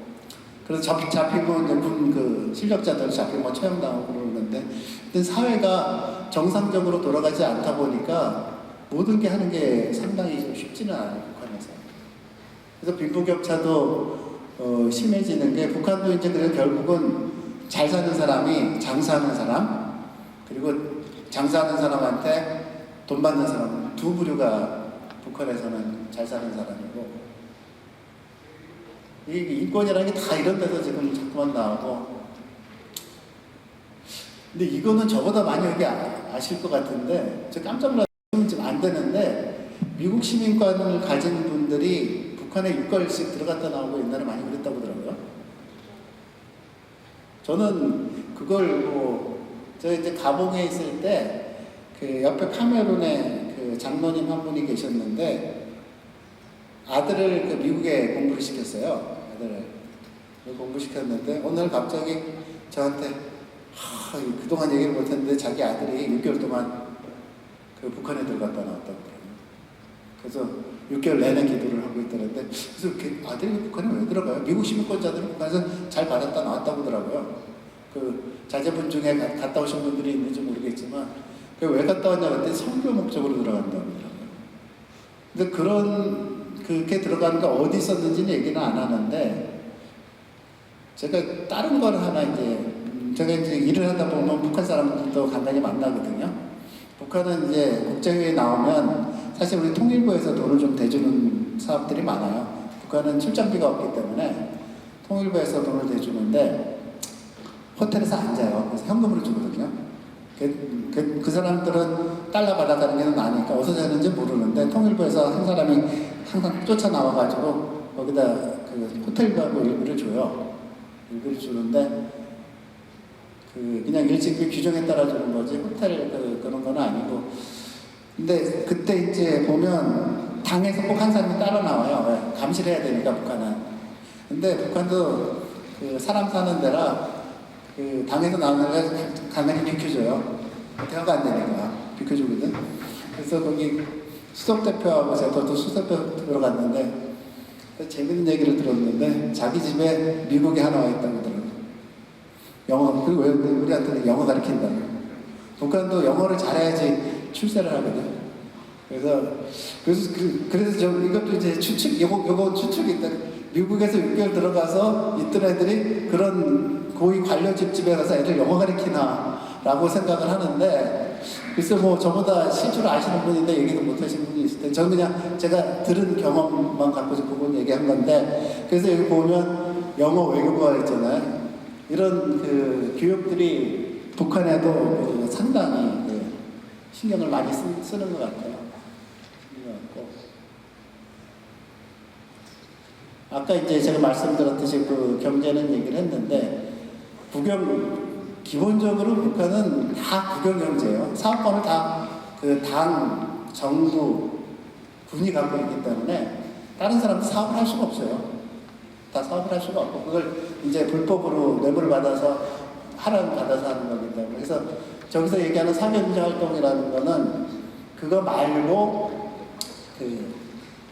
그래서 잡히면 이제 군 실력자들 잡히면 처형당하고 그러는데 사회가 정상적으로 돌아가지 않다 보니까 모든 게 하는 게 상당히 좀 쉽지는 않아요. 북한에서. 그래서 빈부격차도 심해지는 게 북한도 이제 그래서 결국은 잘 사는 사람이 장사하는 사람 그리고 장사하는 사람한테 돈 받는 사람 두 부류가 북한에서는 잘 사는 사람이고 이 인권이라는 게 다 이런 데서 지금 자꾸만 나오고 근데 이거는 저보다 많이 여기 아실 것 같은데 저 깜짝 놀랐으면 좀 안 되는데 미국 시민권을 가진 분들이 북한에 6개월씩 들어갔다 나오고 옛날에 많이 그랬다고 하더라고요. 저는 그걸 저 이제 가봉에 있을 때 그 옆에 카메룬에 그 장로님 한 분이 계셨는데 아들을 그 미국에 공부를 시켰어요. 아들을 공부시켰는데 어느 날 갑자기 저한테 그동안 얘기를 못했는데 자기 아들이 6개월 동안 그 북한에 들어갔다 나왔다고 그러더라고요. 그래서 6개월 내내 기도를 하고 있더라는데 그래서 아들이 북한에 왜 들어가요? 미국 시민권자들은 북한에서 잘 받았다 나왔다고 하더라고요. 그 자제분 중에 갔다 오신 분들이 있는지 모르겠지만 왜 갔다 왔냐 그랬더니 선교 목적으로 들어간다고 하더라고요. 근데 그런 그렇게 들어가는 게 어디 있었는지는 얘기는 안 하는데 제가 다른 걸 하나 이제 제가 이제 일을 하다 보면 북한 사람들도 간단히 만나거든요. 북한은 이제 국제회의에 나오면 사실 우리 통일부에서 돈을 좀 대주는 사업들이 많아요. 북한은 출장비가 없기 때문에 통일부에서 돈을 대주는데 호텔에서 앉아요. 그래서 현금으로 주거든요. 그 사람들은 달러 받아가는 게 나니까 어디서 자는지 모르는데 통일부에서 한 사람이 항상 쫓아나와가지고 거기다 그 호텔하고 일부를 줘요. 일부를 주는데 그냥 일찍 규정에 따라 주는 거지 호텔 그런 건 아니고. 근데 그때 이제 보면 당에서 꼭 한 사람이 따로 나와요. 왜? 감시를 해야 되니까 북한은. 근데 북한도 그 사람 사는 데라 그 당에서 나오는 걸 간간히 비켜줘요. 대화가 안 되니까 비켜주거든. 그래서 거기 수석대표하고 제가 또 수석대표 들어갔는데 재밌는 얘기를 들었는데 자기 집에 미국에 하나 와 있다고 그러더라고요. 영어, 그리고 왜 우리한테는 영어 가르친다고. 북한도 영어를 잘해야지 출세를 하거든. 그래서 저 이것도 이제 추측, 요거 추측이 있다. 미국에서 6개월 들어가서 있던 애들이 그런 고위 관료 집에 가서 애들 영어 가르치나라고 생각을 하는데, 그래서 뭐 저보다 실제로 아시는 분인데 얘기도 못 하시는 분이 있을 때, 저는 그냥 제가 들은 경험만 갖고 그분 얘기한 건데, 그래서 여기 보면 영어 외국어가 있잖아요. 이런 그 교육들이 북한에도 상당히 신경을 많이 쓰는 것 같아요. 아까 이제 제가 말씀드렸듯이 그 경제는 얘기를 했는데 기본적으로 북한은 다 국영 경제예요. 사업권을 다 그 당, 정부, 군이 갖고 있기 때문에 다른 사람도 사업을 할 수가 없어요. 다 사업을 할 수가 없고 그걸 이제 불법으로 뇌물을 받아서 받아서 하는 거기 때문에. 그래서 저기서 얘기하는 사경제 활동이라는 거는 그거 말고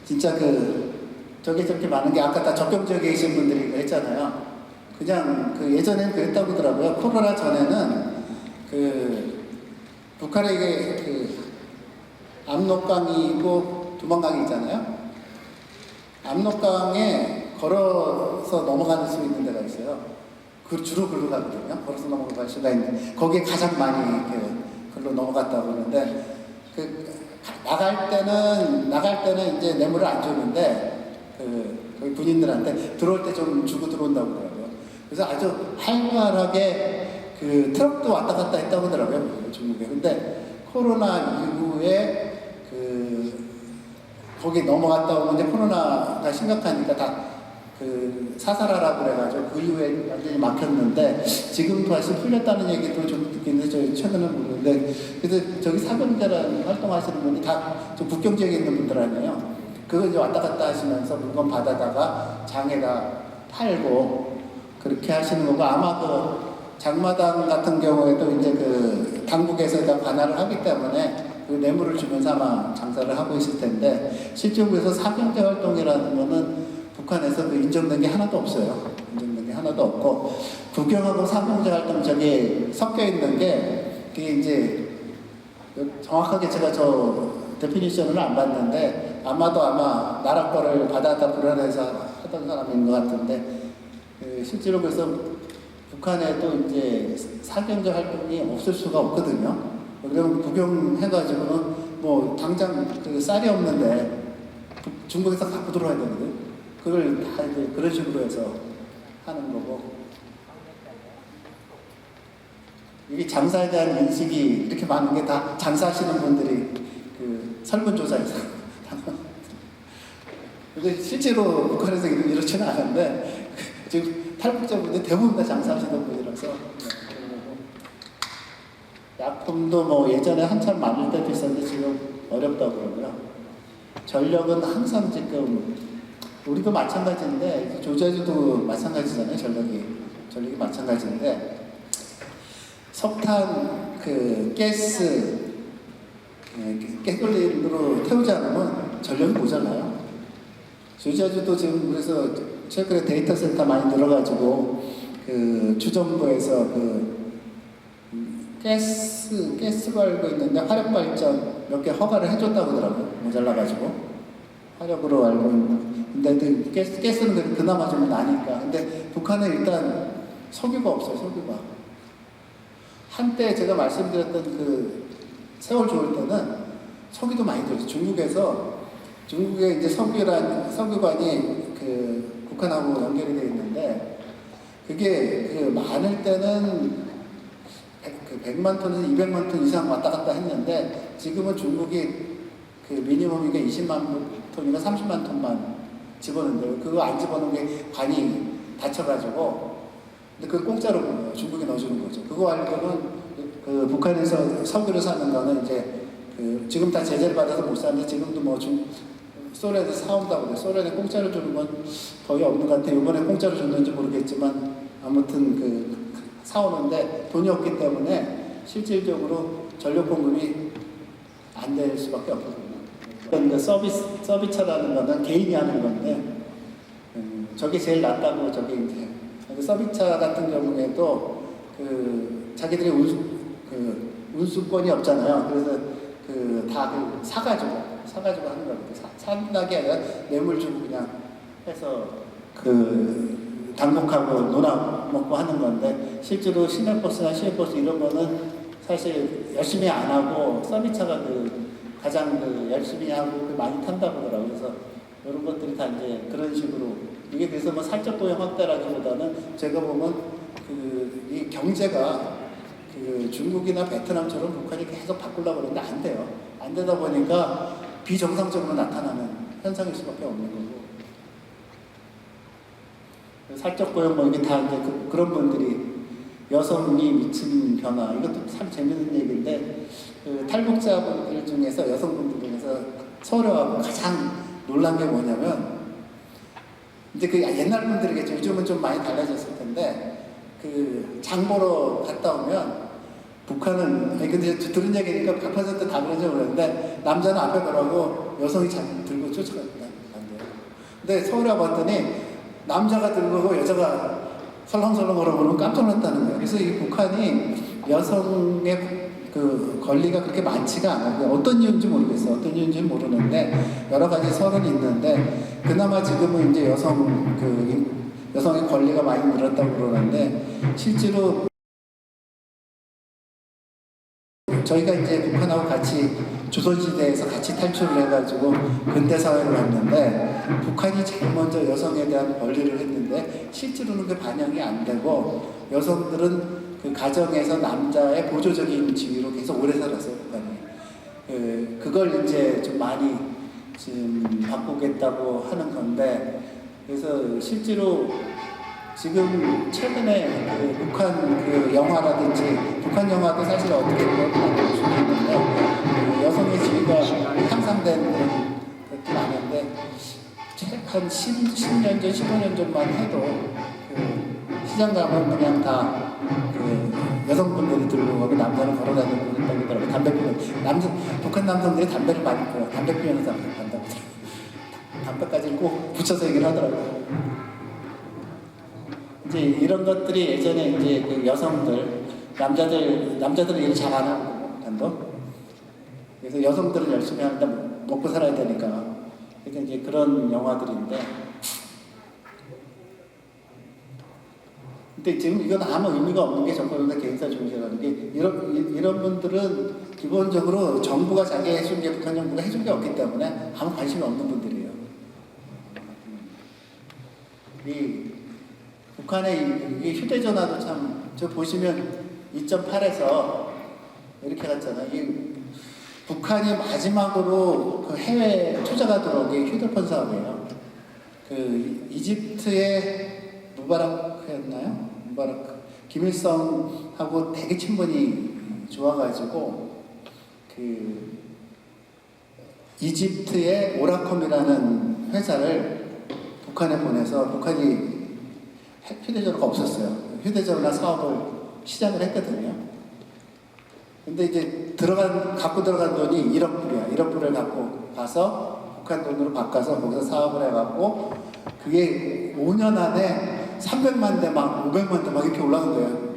진짜 저게 저렇게 많은 게 아까 다 적경 지역에 계신 분들이 했잖아요. 그냥 예전에는 그랬다고 하더라고요. 코로나 전에는 북한에 압록강이 있고 두만강이 있잖아요. 압록강에 걸어서 넘어갈 수 있는 데가 있어요. 주로 글로 가거든요. 걸어서 넘어갈 수가 있는. 거기에 가장 많이 글로 넘어갔다고 그러는데 나갈 때는 이제 뇌물을 안 주는데 거기 군인들한테 들어올 때 좀 주고 들어온다고 그러더라고요. 그래서 아주 활발하게 트럭도 왔다 갔다 했다고 하더라고요. 중국에. 근데 코로나 이후에 거기 넘어갔다 오면 이제 코로나가 심각하니까 다 사살하라고 그래가지고 그 이후에 완전히 막혔는데 지금 다시 풀렸다는 얘기도 좀 듣기는 저 최근에 모르는데 그래서 저기 사병자라는 활동하시는 분이 다 좀 국경 지역에 있는 분들 아니에요. 그거 이제 왔다 갔다 하시면서 물건 받아다가 장에다 팔고 그렇게 하시는 거고 아마 장마당 같은 경우에도 이제 당국에서 관할을 하기 때문에 뇌물을 주면서 아마 장사를 하고 있을 텐데 실제로 그래서 사병제 활동이라는 거는 북한에서 인정된 게 하나도 없어요. 인정된 게 하나도 없고 국경하고 사병제 활동 저기 섞여 있는 게 그게 이제 정확하게 제가 데피니션을 안 봤는데 아마 나라 거를 받아다 불안해서 하던 사람인 것 같은데 실제로 그래서 북한에도 이제 사병제 활동이 없을 수가 없거든요. 그러면 구경해가지고는 뭐 당장 쌀이 없는데 중국에서 갖고 들어와야 되거든. 그걸 다 이제 그런 식으로 해서 하는 거고. 이게 장사에 대한 인식이 이렇게 많은 게 다 장사하시는 분들이 설문조사에서. 근데 실제로 북한에서 이렇지는 않은데 지금 탈북자분들 대부분 다 장사하시는 분이라서. 약품도 뭐 예전에 한참 많을 때 비쌌는데 지금 어렵다고 그러고요. 전력은 항상 지금 우리도 마찬가지인데 조제주도 마찬가지잖아요. 전력이 마찬가지인데 석탄 가솔린으로 태우지 않으면 전력이 모자라요. 조제주도 지금 그래서 최근에 데이터 센터 많이 늘어가지고 주정부에서 가스 걸고 있는데 화력 발전 몇 개 허가를 해줬다고 하더라고요. 모자라가지고. 화력으로 알고 있는데 가스는 그나마 좀 나니까. 근데 북한은 일단 석유가 없어요. 석유가. 한때 제가 말씀드렸던 그 세월 좋을 때는 석유도 많이 들었어요. 중국에 이제 석유관이 그 북한하고 연결이 되어 있는데 그게 그 많을 때는 100만 톤에서 200만 톤 이상 왔다 갔다 했는데 지금은 중국이 그 미니멈 이게 20만 톤이나 30만 톤만 집어넣는데요. 그거 안 집어넣은 게 관이 닫혀가지고 근데 그걸 공짜로 중국에 넣어주는 거죠. 그거 알고는 그 북한에서 석유를 사는 거는 이제 그 지금 다 제재를 받아서 못 사는데 지금도 뭐 소련에서 사온다고 그래요. 소련에 공짜로 주는 건 거의 없는 것 같아요. 이번에 공짜로 줬는지 모르겠지만 아무튼 그 사오는데 돈이 없기 때문에 실질적으로 전력 공급이 안 될 수밖에 없거든요. 그러니까 서비스차라는 거는 개인이 하는 건데 저게 제일 낫다고 저게 이제 서비스차 같은 경우에도 그 자기들이 운수권이 없잖아요. 그래서 다 사가지고 하는 겁니다. 사는 게 아니라 뇌물 주고 그냥 해서 당국하고 놀아먹고 하는 건데 실제로 시내버스나 시외버스 이런 거는 사실 열심히 안 하고 서비스차가 가장 열심히 하고 많이 탄다고 그러더라고요. 그래서 이런 것들이 다 이제 그런 식으로 이게 그래서 뭐 살적 고용 확대라기보다는 제가 보면 이 경제가 중국이나 베트남처럼 북한이 계속 바꾸려고 그러는데 안 돼요. 안 되다 보니까 비정상적으로 나타나는 현상일 수밖에 없는 거고. 살적 고용 뭐 이게 다 이제 그런 분들이 여성이 미친 변화 이것도 참 재밌는 얘기인데 탈북자분들 중에서 여성분들 중에서 서울하고 가장 놀란 게 뭐냐면 이제 옛날 분들이겠죠. 요즘은 좀 많이 달라졌을 텐데 장 보러 갔다 오면 북한은 근데 들은 얘기니까 100% 다 그런지 모르는데 남자는 앞에 가라고 여성이 들고 쫓아간대요. 근데 서울에 왔더니 남자가 들고 여자가 설렁설렁 걸어보면 깜짝 놀랐다는 거예요. 그래서 이 북한이 여성의 권리가 그렇게 많지가 않아요. 어떤 이유인지 모르겠어요. 어떤 이유인지 모르는데 여러 가지 설은 있는데 그나마 지금은 이제 여성의 권리가 많이 늘었다고 그러는데 실제로 저희가 이제 북한하고 같이 조선시대에서 같이 탈출을 해가지고 근대사회를 왔는데 북한이 제일 먼저 여성에 대한 권리를 했는데 실제로는 그 반영이 안 되고 여성들은 가정에서 남자의 보조적인 지위로 계속 오래 살았어요. 북한이. 그걸 이제 좀 많이 지금 바꾸겠다고 하는 건데 그래서 실제로 지금 최근에 북한 영화라든지 북한 영화도 사실 어떻게 보면 볼 수도 있는데 여성의 지위가 향상된 것도 많은데 한 10년 전, 15년 전만 해도 시장 가면 그냥 다 여성분들이 들고 가고 남자는 걸어다니고 그랬다고 하더라고요. 담배 피우면 북한 남성들이 담배를 많이 피워요. 담배 피우면서 간다고 담배까지 꼭 붙여서 얘기를 하더라고요. 이제 이런 것들이 예전에 이제 여성들, 남자들은 일 잘 안 하고, 단도. 그래서 여성들은 열심히 하는데 먹고 살아야 되니까. 그러니까 이제 그런 영화들인데. 근데 지금 이건 아무 의미가 없는 게 정권의 개인사 중심이라는 게 이런 분들은 기본적으로 정부가 자기 해준 게 북한 정부가 해준 게 없기 때문에 아무 관심이 없는 분들이에요. 북한의 이 휴대전화도 참, 저 보시면 2.8에서 이렇게 갔잖아요. 북한이 마지막으로 해외 투자가 들어온 게 휴대폰 사업이에요. 이집트의 무바라크였나요? 김일성하고 되게 친분이 좋아가지고, 이집트의 오라콤이라는 회사를 북한에 보내서 북한이 휴대전화가 없었어요. 휴대전화 사업을 시작을 했거든요. 근데 이제 갖고 들어간 돈이 1억 불이야. 1억 불을 갖고 가서 북한 돈으로 바꿔서 거기서 사업을 해갖고 그게 5년 안에 300만 대 막 500만 대 막 이렇게 올라간 거예요.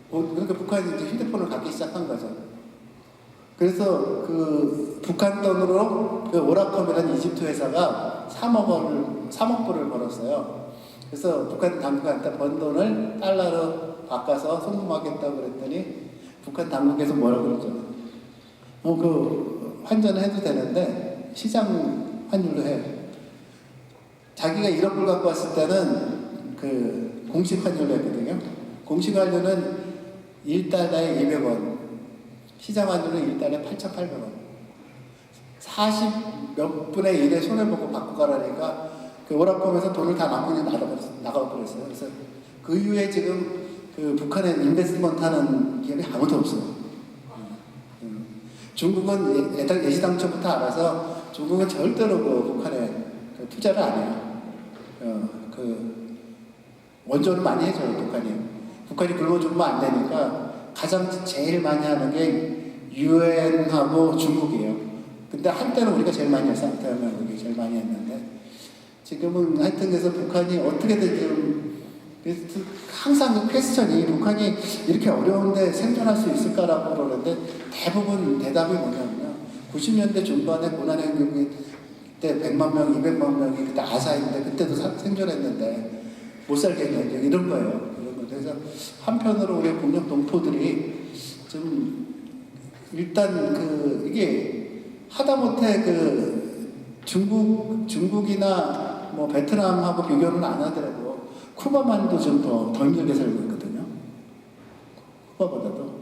그러니까 북한이 이제 휴대폰을 갖기 시작한 거죠. 그래서 그 북한 돈으로 그 오라컴이라는 이집트 회사가 3억 불을 벌었어요. 그래서 북한 당국한테 번 돈을 달러로 바꿔서 송금하겠다고 그랬더니 북한 당국에서 뭐라 그러죠? 그 환전을 해도 되는데 시장 환율로 해요. 자기가 1억 불 갖고 왔을 때는 그 공식 환율로 했거든요. 공식 환율은 1달러에 200원, 시장 환율은 1달러에 8,800원. 40 몇 분의 1에 손해보고 바꾸고 가라니까 그 오락범에서 돈을 다 나가버렸어요. 그래서 그 이후에 지금 그 북한에 인베스트먼트 하는 기업이 아무도 없어요. 중국은 예시당초부터 알아서 중국은 절대로 그 북한에 그 투자를 안 해요. 그 원조를 많이 해줘요, 북한이. 북한이 굶어주면 안 되니까 가장 제일 많이 하는 게 유엔하고 중국이에요. 근데 한때는 우리가 제일 많이 했어요. 대한민국이 제일 많이 했는데 지금은 하여튼 그래서 북한이 어떻게든 지금 항상 그 퀘스천이 북한이 이렇게 어려운데 생존할 수 있을까라고 그러는데 대부분 대답이 뭐냐면요. 90년대 중반에 고난행군이 그때 100만 명, 200만 명이 그때 아사인데 그때도 생존했는데 못 살겠냐 이런 거예요. 그래서 한편으로 우리 공룡 동포들이 좀 일단 그 이게 하다못해 그 중국이나 뭐 베트남하고 비교는 안 하더라도 쿠바만도 좀 더 힘들게 살고 있거든요. 쿠바보다도.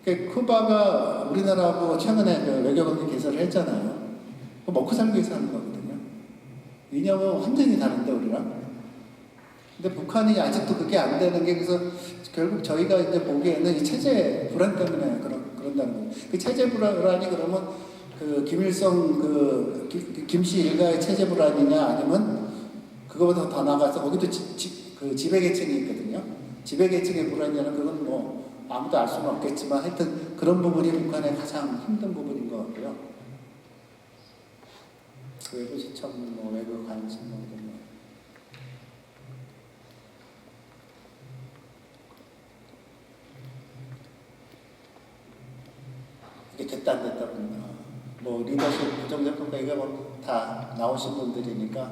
그러니까 쿠바가 우리나라하고 최근에 그 외교관계 개설을 했잖아요. 먹고 살기 위해서 하는 거거든요. 이념은 완전히 다른데 우리랑. 근데 북한이 아직도 그게 안 되는 게 그래서 결국 저희가 이제 보기에는 이 체제 불안 때문에 그런다는 거예요. 그 체제 불안이 그러면 그 김일성 그 김씨 일가의 체제 불안이냐 아니면 그거보다 더 나가서 거기도 그 지배계층이 있거든요. 지배계층의 불안이냐는 그건 뭐 아무도 알 수는 없겠지만 하여튼 그런 부분이 북한의 가장 힘든 부분인 것 같고요. 외부 시청, 뭐 외부 관심 뭐 이런 거. 이게 됐다 안 됐다 보면 뭐 리더십 부정적 평가 이거 뭐 다 나오신 분들이니까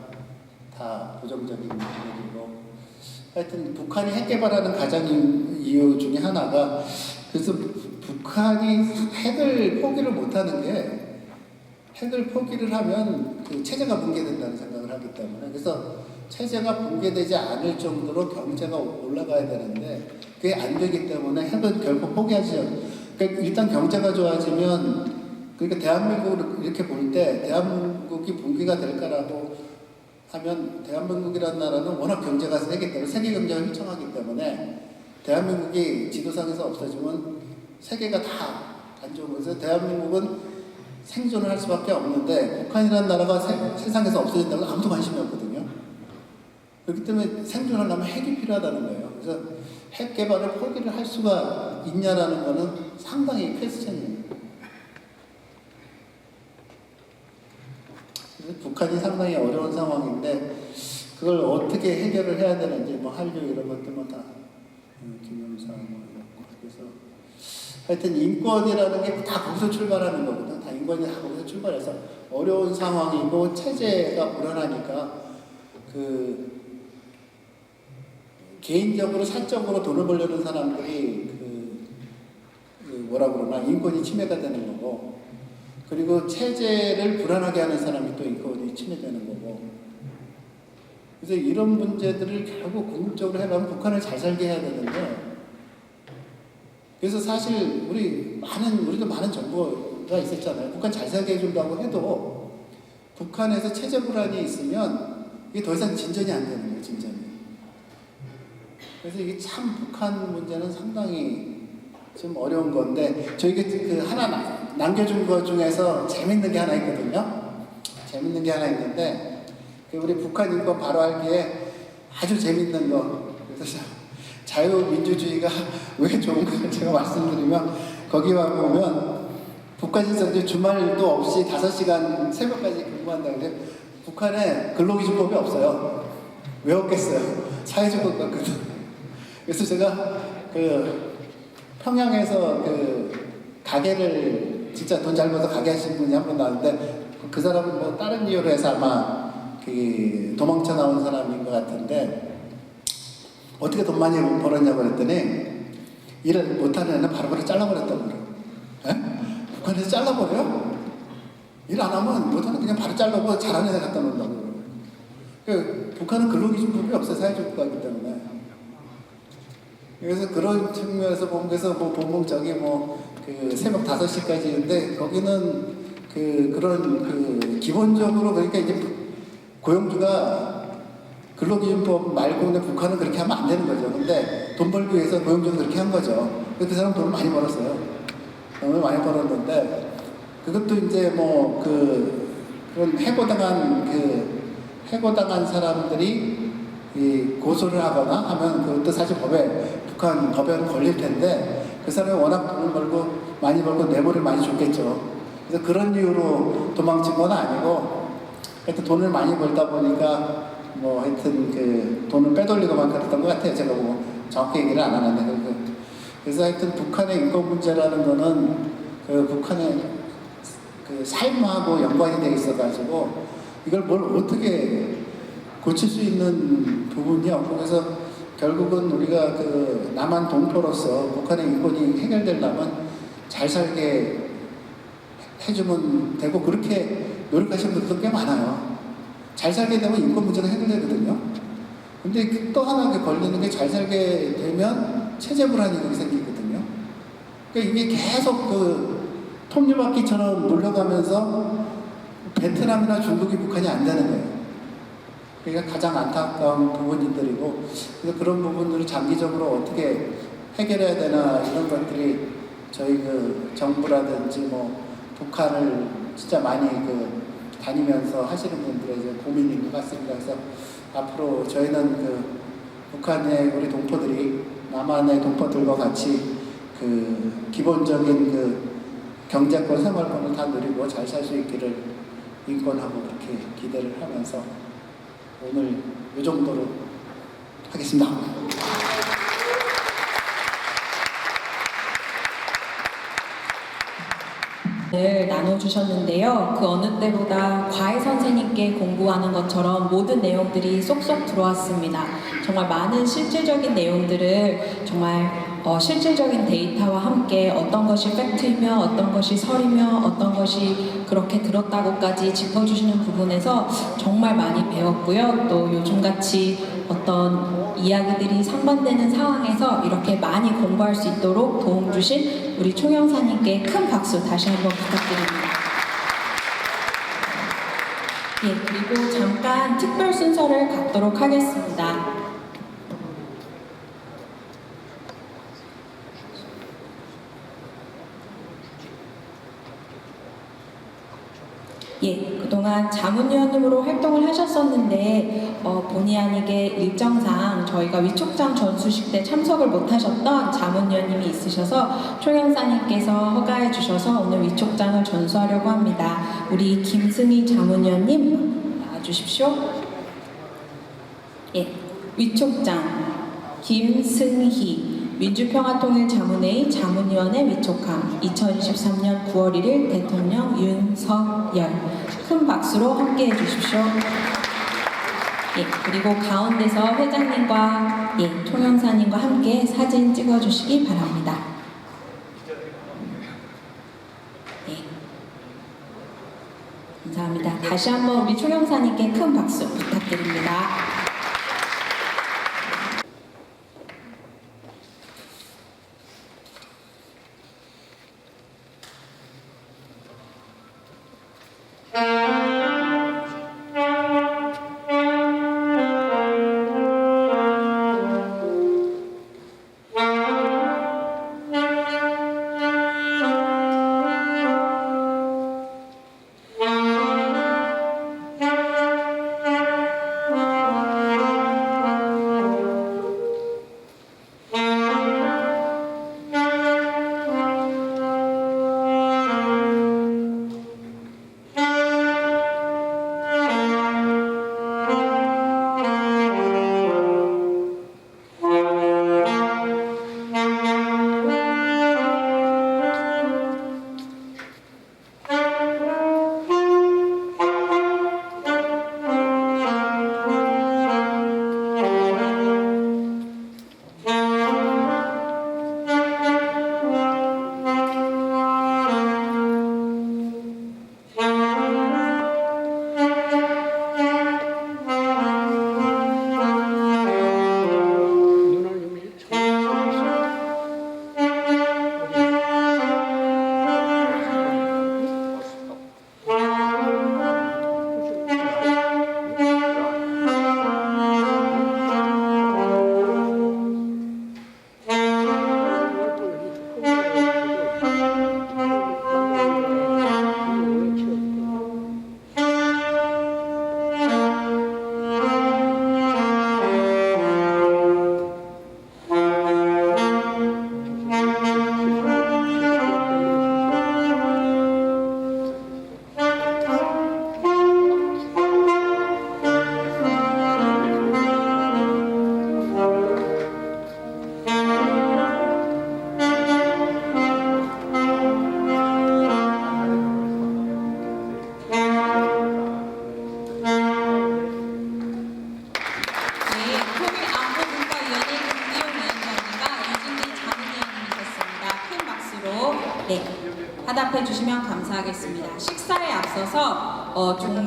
다 부정적인 분들이고 하여튼 북한이 핵 개발하는 가장 이유 중에 하나가 그래서 북한이 핵을 포기를 못하는 게 핵을 포기를 하면 그 체제가 붕괴된다는 생각을 하기 때문에 그래서 체제가 붕괴되지 않을 정도로 경제가 올라가야 되는데 그게 안 되기 때문에 핵은 결코 포기하지 않아요. 그러니까 일단 경제가 좋아지면 그러니까 대한민국을 이렇게 볼 때 대한민국이 붕괴가 될까라고 하면 대한민국이라는 나라는 워낙 경제가 세기 때문에 세계 경제가 휘청하기 때문에 대한민국이 지도상에서 없어지면 세계가 다 안 좋으면서 대한민국은 생존을 할 수밖에 없는데 북한이라는 나라가 세상에서 없어진다고 아무도 관심이 없거든요. 그렇기 때문에 생존하려면 핵이 필요하다는 거예요. 그래서 핵 개발을 포기를 할 수가 있냐라는 거는 상당히 퀘스천이에요. 북한이 상당히 어려운 상황인데 그걸 어떻게 해결을 해야 되는지 뭐 한류 이런 것들 뭐다 김영사 뭐 그래서 하여튼 인권이라는 게 다 거기서 출발하는 거거든. 다 인권이 다 거기서 출발해서 어려운 상황이고 체제가 불안하니까 그 개인적으로 사적으로 돈을 벌려는 사람들이 그 뭐라 그러나 인권이 침해가 되는 거고 그리고 체제를 불안하게 하는 사람이 또 인권이 침해되는 거고 그래서 이런 문제들을 결국 궁극적으로 해가면 북한을 잘 살게 해야 되는데 그래서 사실 우리도 많은 정보가 있었잖아요. 북한 잘 살게 해준다고 해도 북한에서 체제 불안이 있으면 이게 더 이상 진전이 안 되는 거예요. 진전이. 그래서 이게 참 북한 문제는 상당히 좀 어려운 건데 저희가 그 하나 남겨준 것 중에서 재밌는 게 하나 있거든요. 재밌는 게 하나 있는데 그 우리 북한 인권 바로 알기에 아주 재밌는 거 그래서 자유민주주의가 왜 좋은가 제가 말씀드리면 거기와 보면 북한에서 이제 주말도 없이 5시간 새벽까지 근무한다고 해서 북한에 근로기준법이 없어요. 왜 없겠어요? 사회주의 국가거든. 그래서 제가 그 평양에서 그 가게를 진짜 돈 잘 벌어서 가게 하신 분이 한 분 나왔는데 그 사람은 뭐 다른 이유로 해서 아마 그 도망쳐 나온 사람인 것 같은데 어떻게 돈 많이 벌었냐고 그랬더니 일을 못하는 애는 바로바로 잘라버렸다고 그래요. 에? 북한에서 잘라버려요? 일 안 하면 못하는 그냥 바로 잘라고 잘하는 애 갖다 놓는다고 그래요. 그러니까 북한은 근로기준법이 없어요. 사회주의 국가이기 때문에. 그래서 그런 측면에서 보면 그래서 뭐 보면 저기 그 새벽 5시까지인데 거기는 그런 기본적으로 그러니까 이제 고용주가 근로기준법 말고는 북한은 그렇게 하면 안 되는 거죠. 근데 돈 벌기 위해서 고용주는 그렇게 한 거죠. 그 사람 돈을 많이 벌었어요. 돈을 많이 벌었는데 그것도 이제 그런 해고당한 사람들이 고소를 하거나 하면 그것도 사실 북한 법에는 걸릴 텐데 그 사람이 워낙 돈을 많이 벌고 뇌물을 많이 줬겠죠. 그래서 그런 이유로 도망친 건 아니고 하여튼 돈을 많이 벌다 보니까 하여튼 돈을 빼돌리고만 그랬던 것 같아요. 제가 정확히 얘기를 안 하는데 그래서 하여튼 북한의 인권 문제라는 거는 북한의 삶하고 연관이 되어 있어가지고 이걸 뭘 어떻게 고칠 수 있는 부분이 없고 그래서 결국은 우리가 남한 동포로서 북한의 인권이 해결되려면 잘 살게 해주면 되고 그렇게 노력하시는 분들도 꽤 많아요. 잘 살게 되면 인권 문제가 해결되거든요. 근데 또 하나 걸리는 게 잘 살게 되면 체제 불안이 생기거든요. 그러니까 이게 계속 톱니바퀴처럼 물려가면서 베트남이나 중국이 북한이 안 되는 거예요. 그러니까 가장 안타까운 부분들이고 그래서 그런 부분들을 장기적으로 어떻게 해결해야 되나 이런 것들이 저희 정부라든지 북한을 진짜 많이 다니면서 하시는 분들의 이제 고민인 것 같습니다. 그래서 앞으로 저희는 북한의 우리 동포들이 남한의 동포들과 같이 기본적인 경제권, 생활권을 다 누리고 잘 살 수 있기를 인권하고 그렇게 기대를 하면서 오늘 이 정도로 하겠습니다. 을 나눠주셨는데요. 그 어느 때보다 과외 선생님께 공부하는 것처럼 모든 내용들이 쏙쏙 들어왔습니다. 정말 많은 실질적인 내용들을 정말 실질적인 데이터와 함께 어떤 것이 팩트이며 어떤 것이 설이며 어떤 것이 그렇게 들었다고까지 짚어주시는 부분에서 정말 많이 배웠고요. 또 요즘같이 어떤 이야기들이 상반되는 상황에서 이렇게 많이 공부할 수 있도록 도움 주신 우리 총영사님께 큰 박수 다시 한번 부탁드립니다. 예, 그리고 잠깐 특별 순서를 갖도록 하겠습니다. 예, 그동안 자문위원님으로 활동을 하셨었는데 본의 아니게 일정상 저희가 위촉장 전수식 때 참석을 못하셨던 자문위원님이 있으셔서 총영사님께서 허가해 주셔서 오늘 위촉장을 전수하려고 합니다. 우리 김승희 자문위원님 나와주십시오. 예, 위촉장 김승희 민주평화통일자문회의 자문위원회 위촉함 2023년 9월 1일 대통령 윤석열 큰 박수로 함께 해주십시오. 예, 그리고 가운데서 회장님과 총영사님과 함께 사진 찍어주시기 바랍니다. 예, 감사합니다. 다시 한번 우리 총영사님께 큰 박수 부탁드립니다. 네, 화답해 주시면 감사하겠습니다. 식사에 앞서서 좀